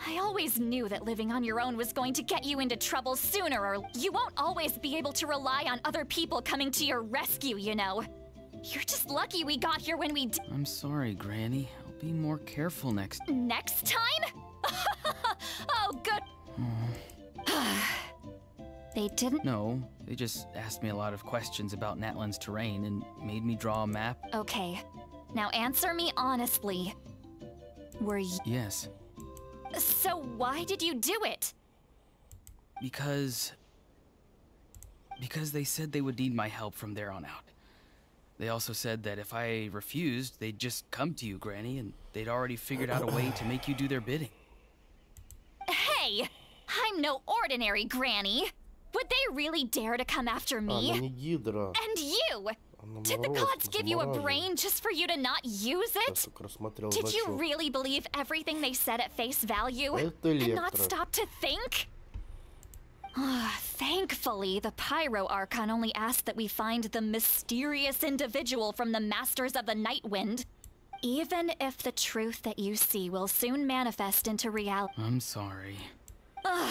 I always knew that living on your own was going to get you into trouble sooner or... You won't always be able to rely on other people coming to your rescue, you know. You're just lucky we got here when we I'm sorry, Granny. I'll be more careful next... Next time? Oh, good. They didn't... No, they just asked me a lot of questions about Natlan's terrain and made me draw a map. Okay. Now answer me honestly. Were you... Yes. So why did you do it? Because they said they would need my help from there on out. They also said that if I refused, they'd just come to you, Granny, and they'd already figured out a way to make you do their bidding. Hey! I'm no ordinary Granny! Would they really dare to come after me? Она не гидра. And you! Она Did the мороз, gods give you a замораживает. brain just for you to not use Я it? только рассмотрел Did you значок. really believe everything they said at face value? Это And not электро. stop to think? Thankfully, the Pyro Archon only asked that we find the mysterious individual from the Masters of the Night Wind. Even if the truth that you see will soon manifest into reality. I'm sorry.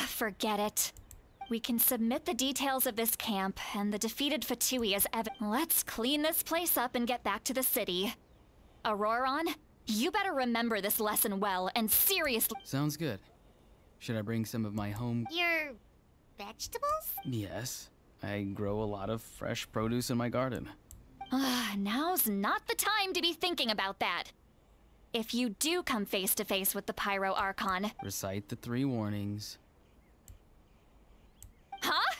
Forget it. We can submit the details of this camp and the defeated Fatui as evidence. Let's clean this place up and get back to the city. Auroron, you better remember this lesson well and seriously. Sounds good. Should I bring some of my home... Your vegetables? Yes. I grow a lot of fresh produce in my garden. Now's not the time to be thinking about that. If you do come face to face with the Pyro Archon... Recite the 3 warnings. Huh?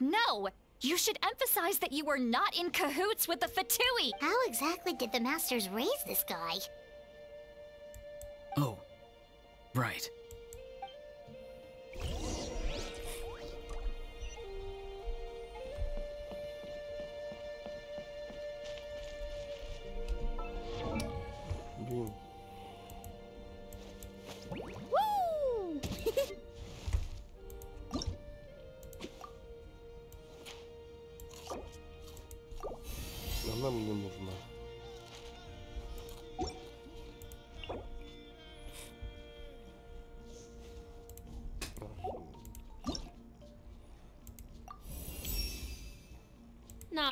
No! You should emphasize that you were not in cahoots with the Fatui! How exactly did the Masters raise this guy? Oh, right. Блин. Woo! Она мне нужна. No.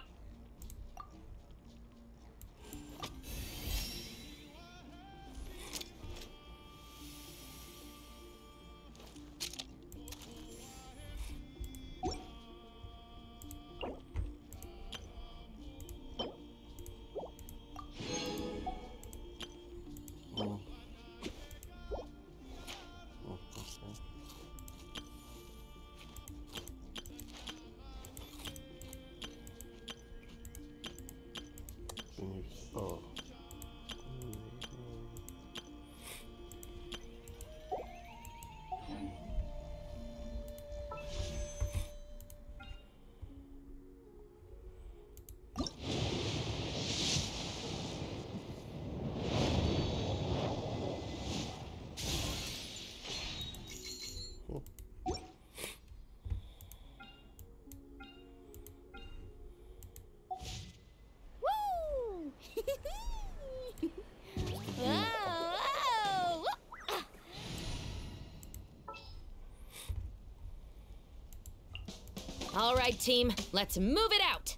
right, team. Let's move it out.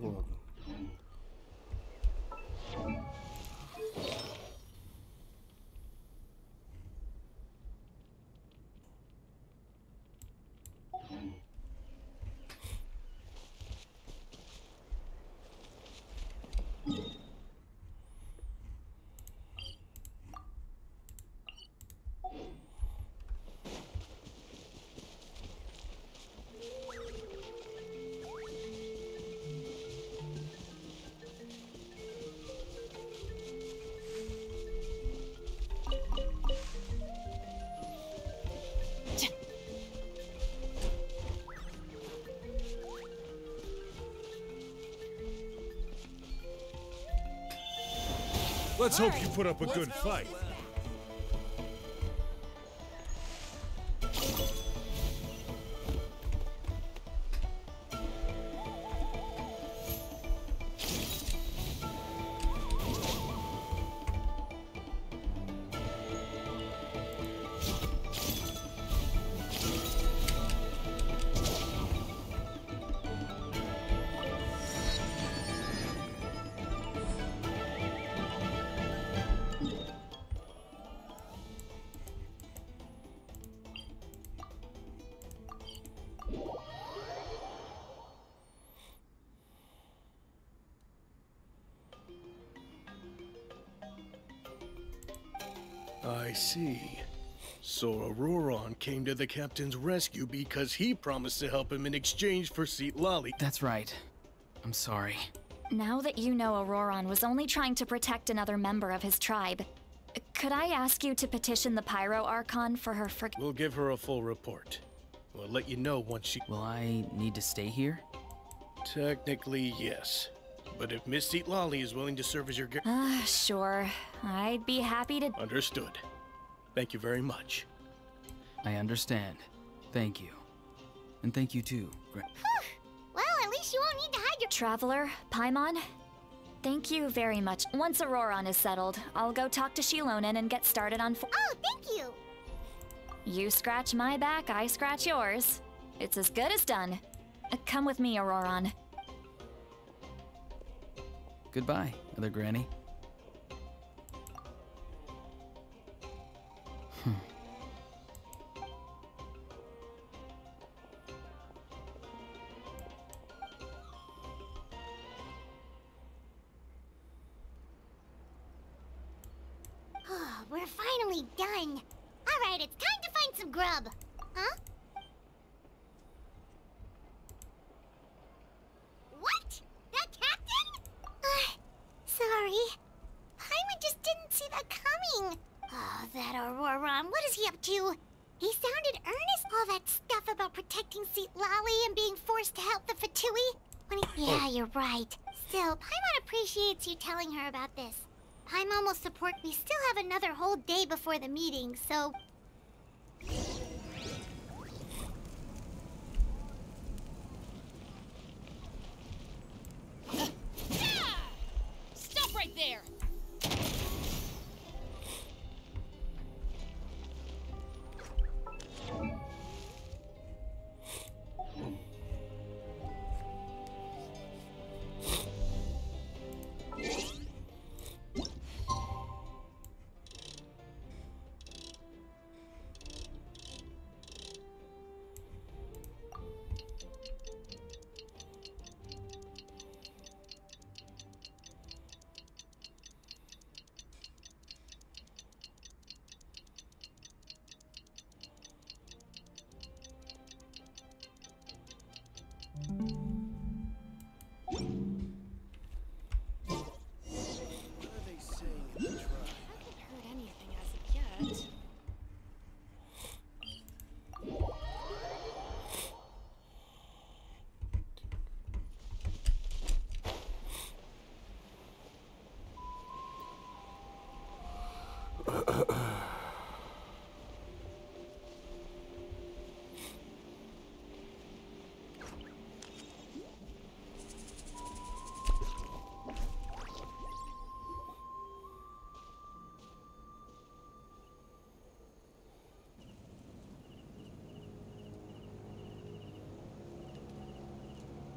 Ну ладно. Let's hope you put up a good fight. I see. So Auroron came to the captain's rescue because he promised to help him in exchange for Seat Lolly. That's right. I'm sorry. Now that you know Auroron was only trying to protect another member of his tribe, could I ask you to petition the Pyro Archon for her We'll give her a full report. We'll let you know once she... Will I need to stay here? Technically, yes. But if Miss Seat Lolly is willing to serve as your sure. I'd be happy to... Understood. Thank you very much. I understand. Thank you. And thank you too. Well, at least you won't need to hide your... Traveler, Paimon, thank you very much. Once Auroron is settled, I'll go talk to Shilonen and get started on... Oh, thank you! You scratch my back, I scratch yours. It's as good as done. Come with me, Auroron. Goodbye, Other Granny. We're finally done. Alright, it's time to find some grub. Huh? What? That captain? Sorry. Paimon just didn't see that coming. Oh, that Auroron. What is he up to? He sounded earnest. All that stuff about protecting Seat Lolly and being forced to help the Fatui. Yeah, you're right. Still, Paimon appreciates you telling her about this. Paimon will support. We still have another whole day before the meeting, so... Stop right there!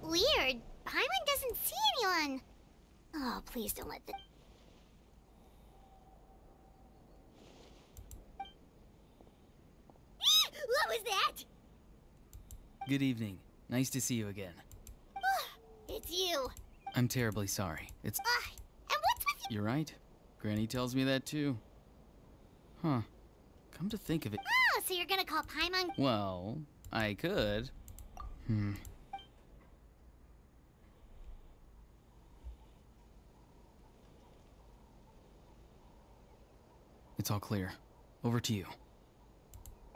Weird. Paimon doesn't see anyone. Oh, please don't let the... What was that? Good evening. Nice to see you again. It's you. I'm terribly sorry. It's... And what's with you? You're right. Granny tells me that too. Huh. Come to think of it... Oh, so you're gonna call Paimon... Well, I could. It's all clear. Over to you.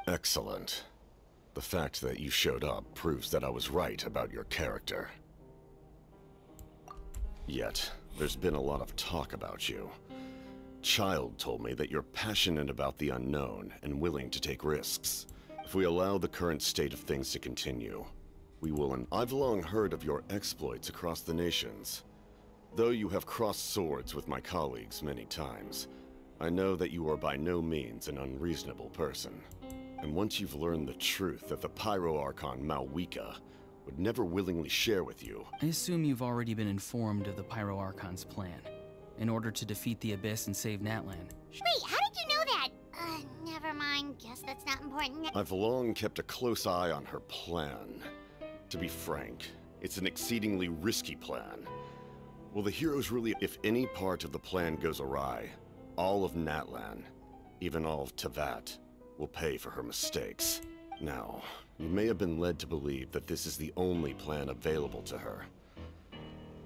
Excellent. The fact that you showed up proves that I was right about your character. Yet, there's been a lot of talk about you. Child told me that you're passionate about the unknown and willing to take risks. If we allow the current state of things to continue, we will I've long heard of your exploits across the nations. Though you have crossed swords with my colleagues many times, I know that you are by no means an unreasonable person. And once you've learned the truth that the Pyro Archon Malwika would never willingly share with you... I assume you've already been informed of the Pyro Archon's plan, in order to defeat the Abyss and save Natlan. Wait, how did you know that? Never mind. Guess that's not important. I've long kept a close eye on her plan. To be frank, it's an exceedingly risky plan. Will the heroes really... If any part of the plan goes awry, all of Natlan, even all of Teyvat, will pay for her mistakes. Now, you may have been led to believe that this is the only plan available to her.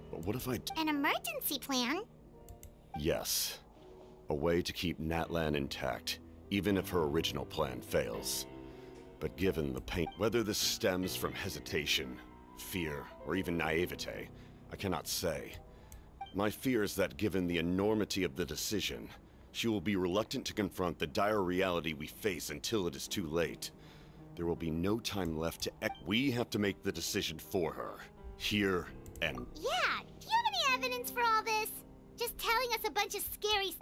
But what if An emergency plan? Yes. A way to keep Natlan intact, even if her original plan fails. But given the pain... Whether this stems from hesitation, fear, or even naivete, I cannot say. My fear is that given the enormity of the decision, she will be reluctant to confront the dire reality we face until it is too late. There will be no time left to We have to make the decision for her. Here and... Yeah, do you have any evidence for all this? Just telling us a bunch of scary...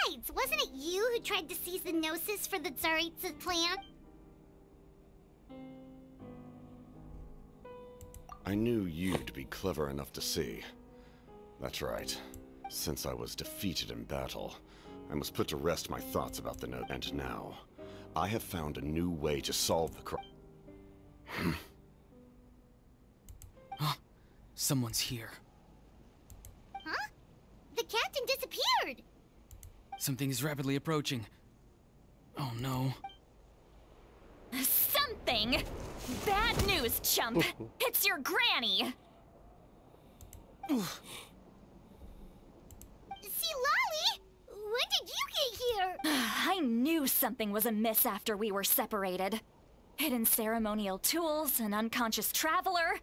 Besides, wasn't it you who tried to seize the Gnosis for the Tsaritsa's plan? I knew you'd be clever enough to see. That's right. Since I was defeated in battle, I must put to rest my thoughts about the note. And now, I have found a new way to solve the crime. Someone's here. Huh? The captain disappeared! Something is rapidly approaching. Oh no. Something? Bad news, chump! It's your granny! See, Lolly? When did you get here? I knew something was amiss after we were separated. Hidden ceremonial tools, an unconscious traveler.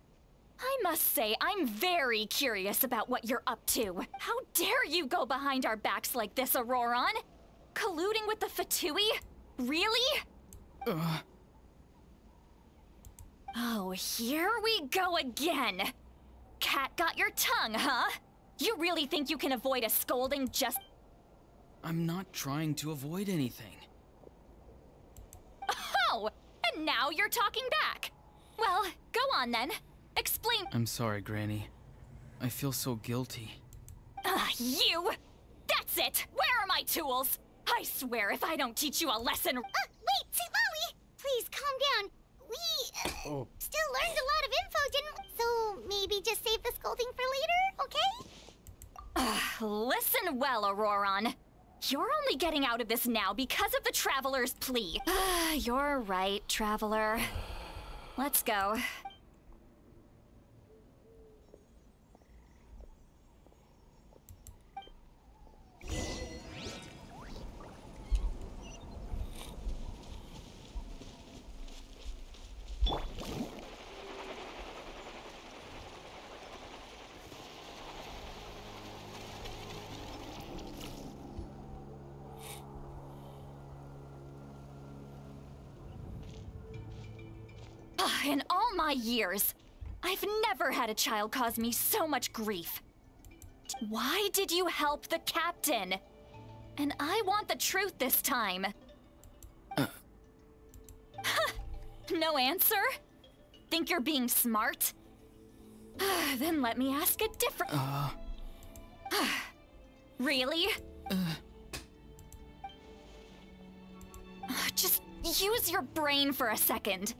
I must say, I'm very curious about what you're up to. How dare you go behind our backs like this, Auroron? Colluding with the Fatui? Really? Oh, here we go again. Cat got your tongue, huh? You really think you can avoid a scolding just... I'm not trying to avoid anything. Oh! And now you're talking back. Well, go on then. Explain... I'm sorry, Granny. I feel so guilty. You! That's it! Where are my tools? I swear if I don't teach you a lesson... Wait, see, Lolly! Please, calm down. We, still learned a lot of info, didn't we? So, maybe just save the scolding for later, okay? Listen well, Auroron. You're only getting out of this now because of the Traveler's plea. You're right, Traveler. Let's go. In all my years, I've never had a child cause me so much grief. Why did you help the captain? And I want the truth this time. No answer? Think you're being smart? Then let me ask a different... Really? Just use your brain for a second.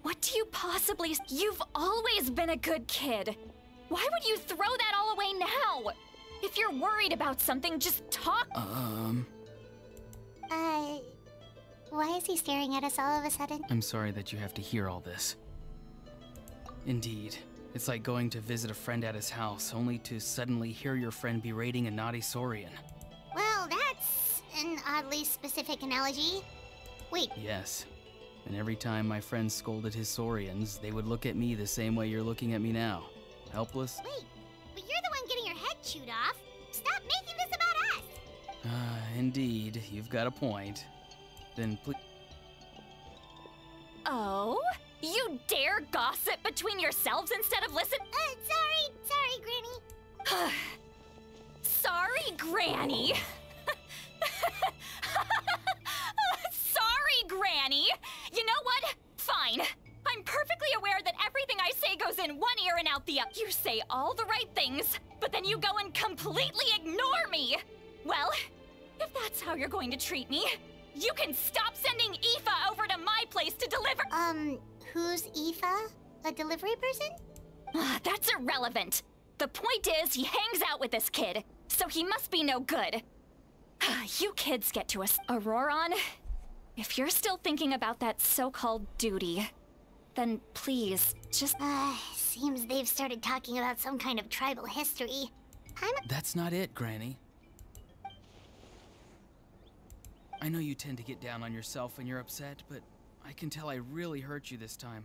What do you possibly... You've always been a good kid. Why would you throw that all away now? If you're worried about something, just talk. Why is he staring at us all of a sudden? I'm sorry that you have to hear all this. Indeed. It's like going to visit a friend at his house, only to suddenly hear your friend berating a naughty Saurian. Well, that's an oddly specific analogy. Wait. Yes. And every time my friend scolded his Saurians, they would look at me the same way you're looking at me now. Helpless? Wait, but you're the one getting your head chewed off. Stop making this about us! Indeed. You've got a point. Then please... Oh? You dare gossip between yourselves instead of listen? Sorry, Granny. Sorry, Granny. Sorry, Granny. You know what? Fine. I'm perfectly aware that everything I say goes in one ear and out the other. You say all the right things, but then you go and completely ignore me. Well, if that's how you're going to treat me, you can stop sending Aoife over to my place to deliver— Who's Aoife? A delivery person? That's irrelevant. The point is, he hangs out with this kid, so he must be no good. You kids get to us. Auroron, if you're still thinking about that so-called duty, then please, just— Seems they've started talking about some kind of tribal history. That's not it, Granny. I know you tend to get down on yourself when you're upset, but I can tell I really hurt you this time.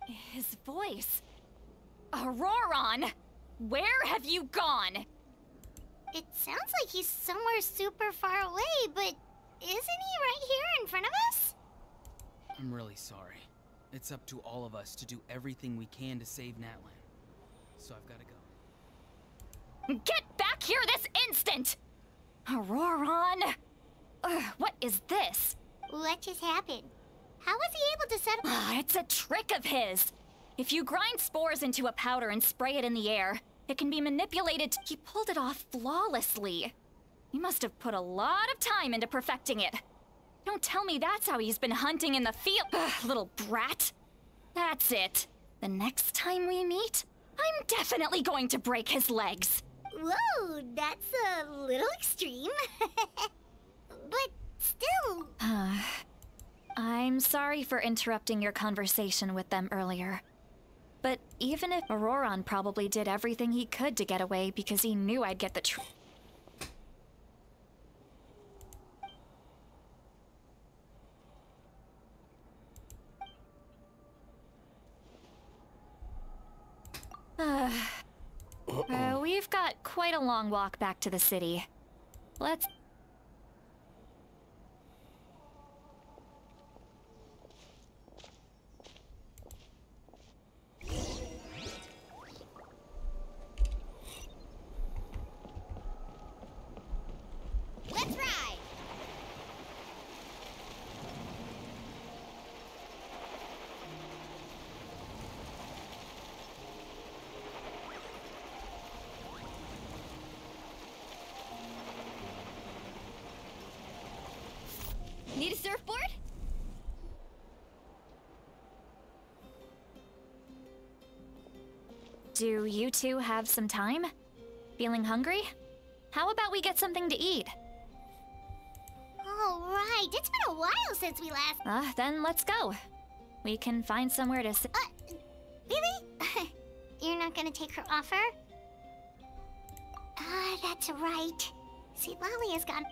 His voice. Auroron, where have you gone? It sounds like he's somewhere super far away, but isn't he right here in front of us? I'm really sorry. It's up to all of us to do everything we can to save Natlan. So I've got to go. Get back here this instant! Auroron! What is this? What just happened? How was he able to set up— It's a trick of his. If you grind spores into a powder and spray it in the air, it can be manipulated. He pulled it off flawlessly. He must have put a lot of time into perfecting it. Don't tell me that's how he's been hunting in the field. Little brat. That's it. The next time we meet, I'm definitely going to break his legs. Whoa, that's a little extreme. But still... I'm sorry for interrupting your conversation with them earlier. But even if Auroron probably did everything he could to get away because he knew I'd get the truth. We've got quite a long walk back to the city. Let's... Let's ride! Need a surfboard? Do you two have some time? Feeling hungry? How about we get something to eat? Oh, right. It's been a while since we last... Then let's go. We can find somewhere to sit. Really? You're not gonna take her offer? That's right. See, Lolly has gone...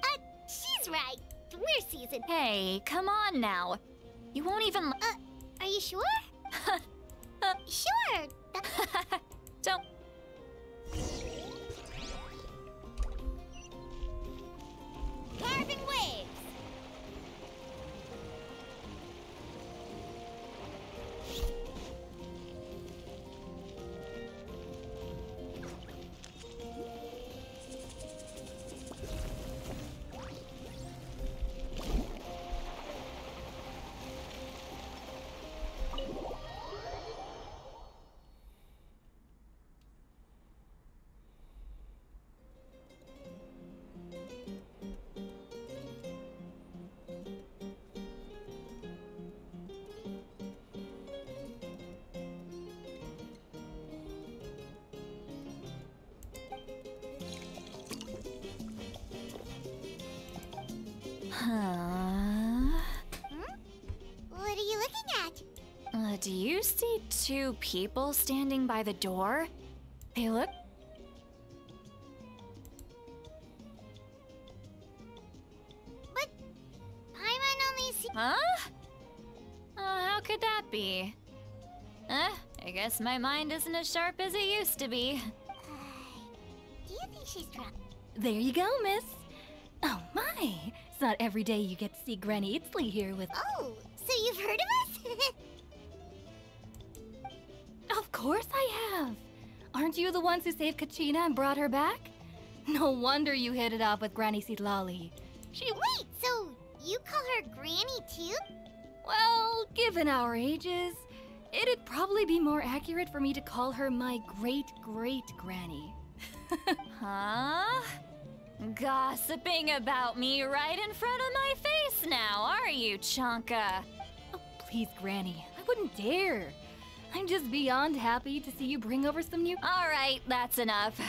she's right. We're seasoned. Hey, come on now. You won't even... Are you sure? Sure. Don't... Carving waves. What are you looking at? Do you see two people standing by the door? They look... But Paimon only see... Huh? How could that be? I guess my mind isn't as sharp as it used to be. Do you think she's drunk? There you go, miss. Oh my! It's not every day you get to see Granny Itzley here with... Oh, so you've heard of us? Of course I have! Aren't you the ones who saved Kachina and brought her back? No wonder you hit it off with Granny Sitlali. Wait, so you call her Granny too? Well, given our ages, it'd probably be more accurate for me to call her my great-great-granny. Huh? Gossiping about me right in front of my face now, are you, Chonka? Oh, please, Granny. I wouldn't dare. I'm just beyond happy to see you bring over some new... Alright, that's enough.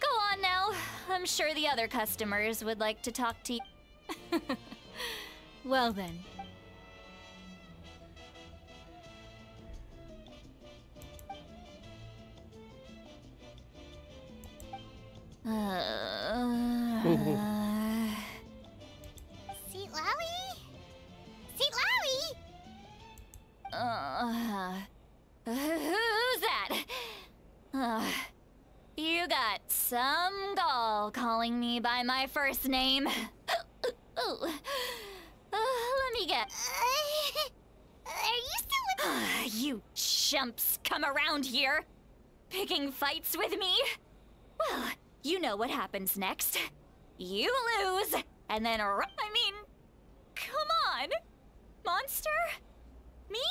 Go on now. I'm sure the other customers would like to talk to you. Well then. Seatlawi? Seatlawi? Who's that? You got some gall calling me by my first name. Let me guess. Are you still with... You chumps come around here, picking fights with me? Well, you know what happens next. You lose, and then come on! Monster? Me?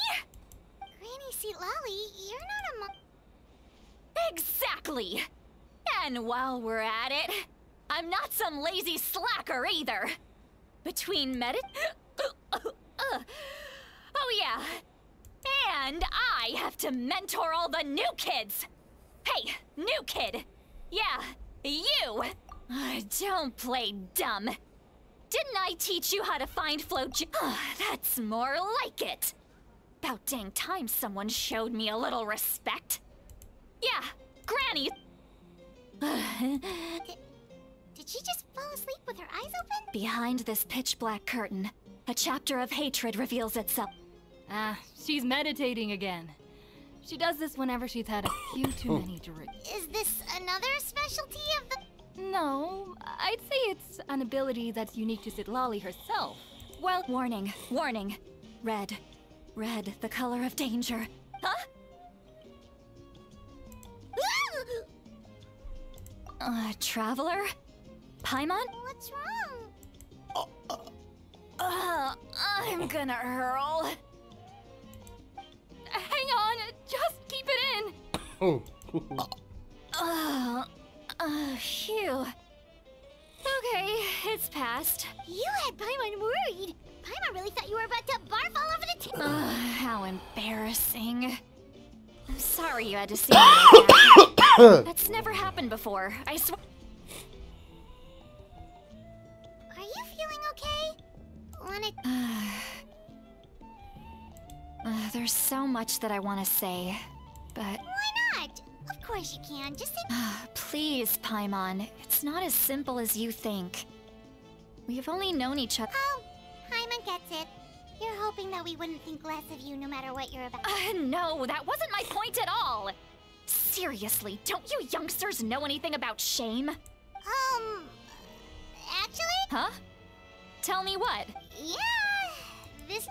Granny Seatlali, you're not a mon... Exactly! And while we're at it, I'm not some lazy slacker either. Between oh yeah. And I have to mentor all the new kids. Hey, new kid. Yeah, you. Don't play dumb. Didn't I teach you how to find flow? That's more like it. About dang time someone showed me a little respect. Yeah, Granny. Did she just fall asleep with her eyes open? Behind this pitch black curtain, a chapter of hatred reveals itself. She's meditating again. She does this whenever she's had a few too many drinks. Is this another specialty of the... No, I'd say it's an ability that's unique to Sitlali herself. Well, warning, warning. Red. Red, the color of danger. Huh? Traveler? Paimon? What's wrong? I'm gonna hurl. Hang on, just keep it in. Phew. Okay, it's passed. You had Paimon worried. Paimon really thought you were about to barf all over the table. How embarrassing. I'm sorry you had to see me like that. That's never happened before, I swear. Are you feeling okay? There's so much that I want to say, but... Why not? Of course you can, just say... Please, Paimon, it's not as simple as you think. We've only known each other... Oh, Paimon gets it. You're hoping that we wouldn't think less of you no matter what you're about. No, that wasn't my point at all! Seriously, don't you youngsters know anything about shame? Actually? Huh? Tell me what? Yeah, this...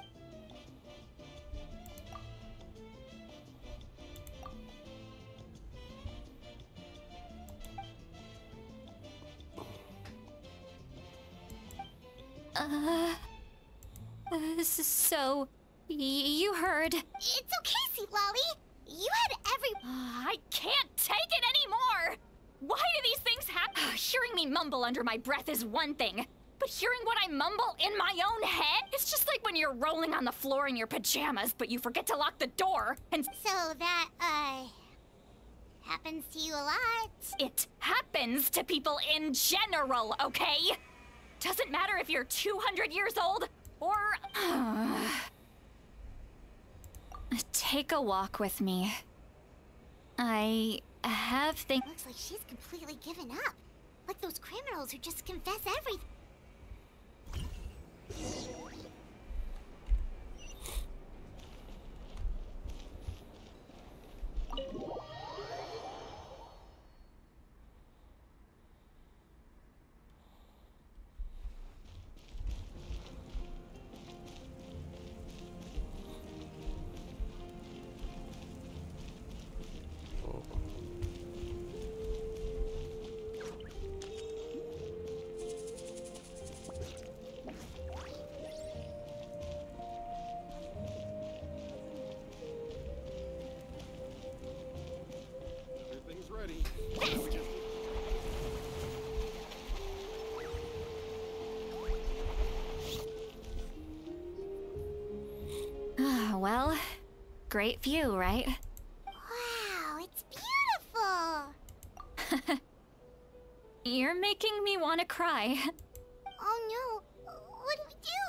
So... you heard... It's okay, Seatlali. You had every... I can't take it anymore! Why do these things happen? Hearing me mumble under my breath is one thing, but hearing what I mumble in my own head? It's just like when you're rolling on the floor in your pajamas, but you forget to lock the door, and... So that, happens to you a lot? It happens to people in general, okay? Doesn't matter if you're 200 years old or... Take a walk with me. I have things... Looks like she's completely given up. Like those criminals who just confess everything. Everything's ready. Well, great view, right? Wow, it's beautiful! You're making me want to cry. Oh no, what do we do?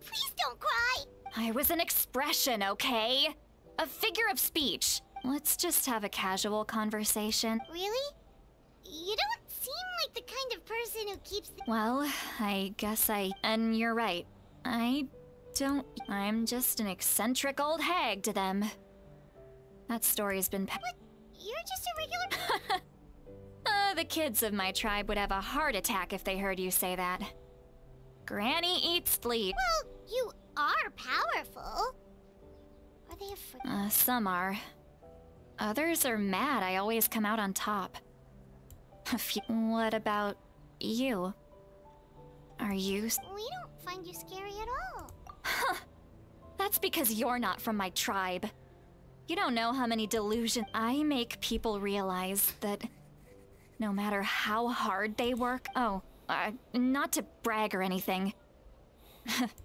Please don't cry! I was an expression, okay? A figure of speech. Let's just have a casual conversation. Really? You don't seem like the kind of person who keeps... Well, I guess And you're right. I'm just an eccentric old hag to them. That story's been... What? You're just a regular... The kids of my tribe would have a heart attack if they heard you say that. Granny eats sleep. Well, you are powerful. Are they afraid? Some are. Others are mad I always come out on top. What about you? Are you... We don't find you scary at all. Huh. That's because you're not from my tribe. You don't know how many delusions... I make people realize that no matter how hard they work... not to brag or anything.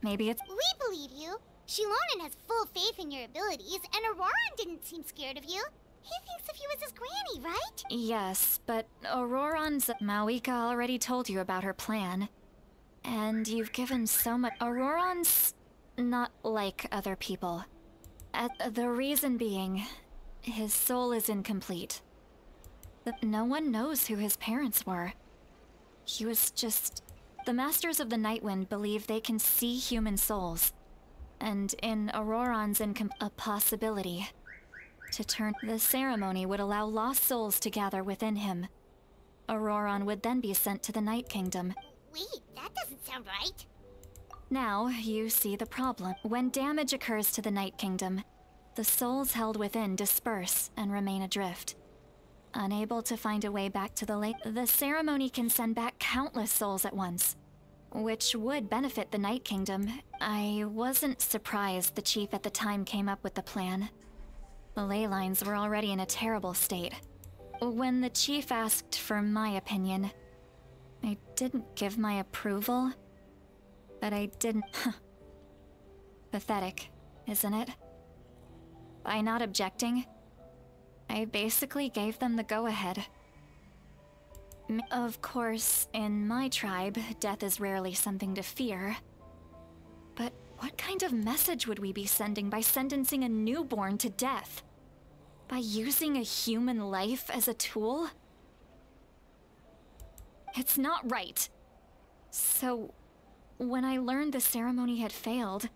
Maybe it's... We believe you. Shilonen has full faith in your abilities, and Auroran didn't seem scared of you. He thinks of you as his granny, right? Yes, but Auroran's... Mawika already told you about her plan. And you've given so much... Auroran's not like other people. The reason being, his soul is incomplete. No one knows who his parents were. He was just... The Masters of the Nightwind believe they can see human souls. And in Auroran's a possibility to turn... The ceremony would allow lost souls to gather within him. Auroran would then be sent to the Night Kingdom. Wait, that doesn't sound right. Now, you see the problem. When damage occurs to the Night Kingdom, the souls held within disperse and remain adrift. Unable to find a way back to the lake, the ceremony can send back countless souls at once, which would benefit the Night Kingdom. I wasn't surprised the chief at the time came up with the plan. The ley lines were already in a terrible state. When the chief asked for my opinion, I didn't give my approval, but I didn't... Pathetic, isn't it? By not objecting, I basically gave them the go-ahead. Of course, in my tribe, death is rarely something to fear. But what kind of message would we be sending by sentencing a newborn to death? By using a human life as a tool? It's not right. So, when I learned the ceremony had failed,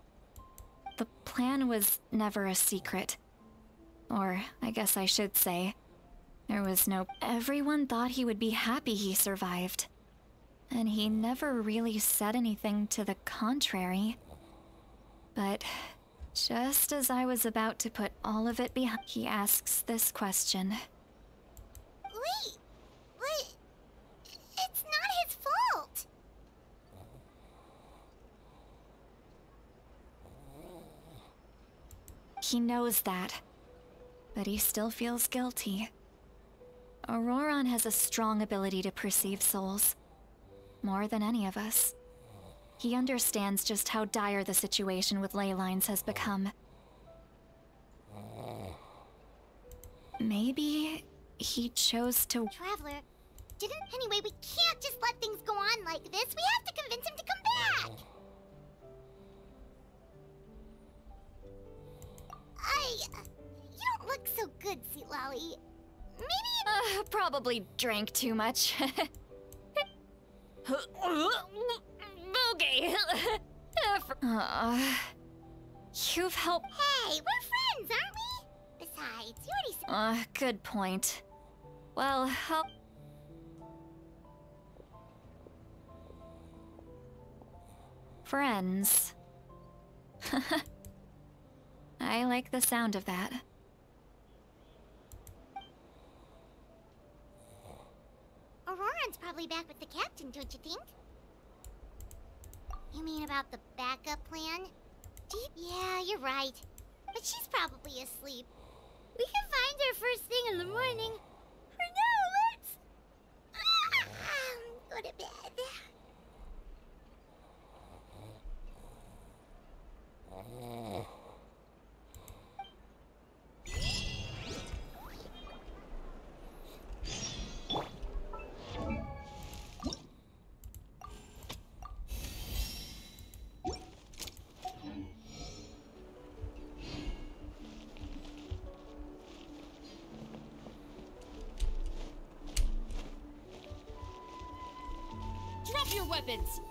the plan was never a secret. Or, I guess I should say, there was no... Everyone thought he would be happy he survived. And he never really said anything to the contrary. But just as I was about to put all of it behind, he asks this question. Wait, but it's not his fault. He knows that, but he still feels guilty. Auroran has a strong ability to perceive souls, more than any of us. He understands just how dire the situation with ley lines has become. Maybe he chose to... Traveler, didn't. Anyway, we can't just let things go on like this. We have to convince him to come back. You don't look so good, Sweet Lolly. Maybe... Probably drank too much. Okay. You've helped... Hey, we're friends, aren't we? Besides, you already... good point. Well, how... Friends. I like the sound of that. Auroran's probably back with the captain, don't you think? You mean about the backup plan? Yeah, you're right. But she's probably asleep. We can find her first thing in the morning. For now, let's... go to bed. Drop your weapons!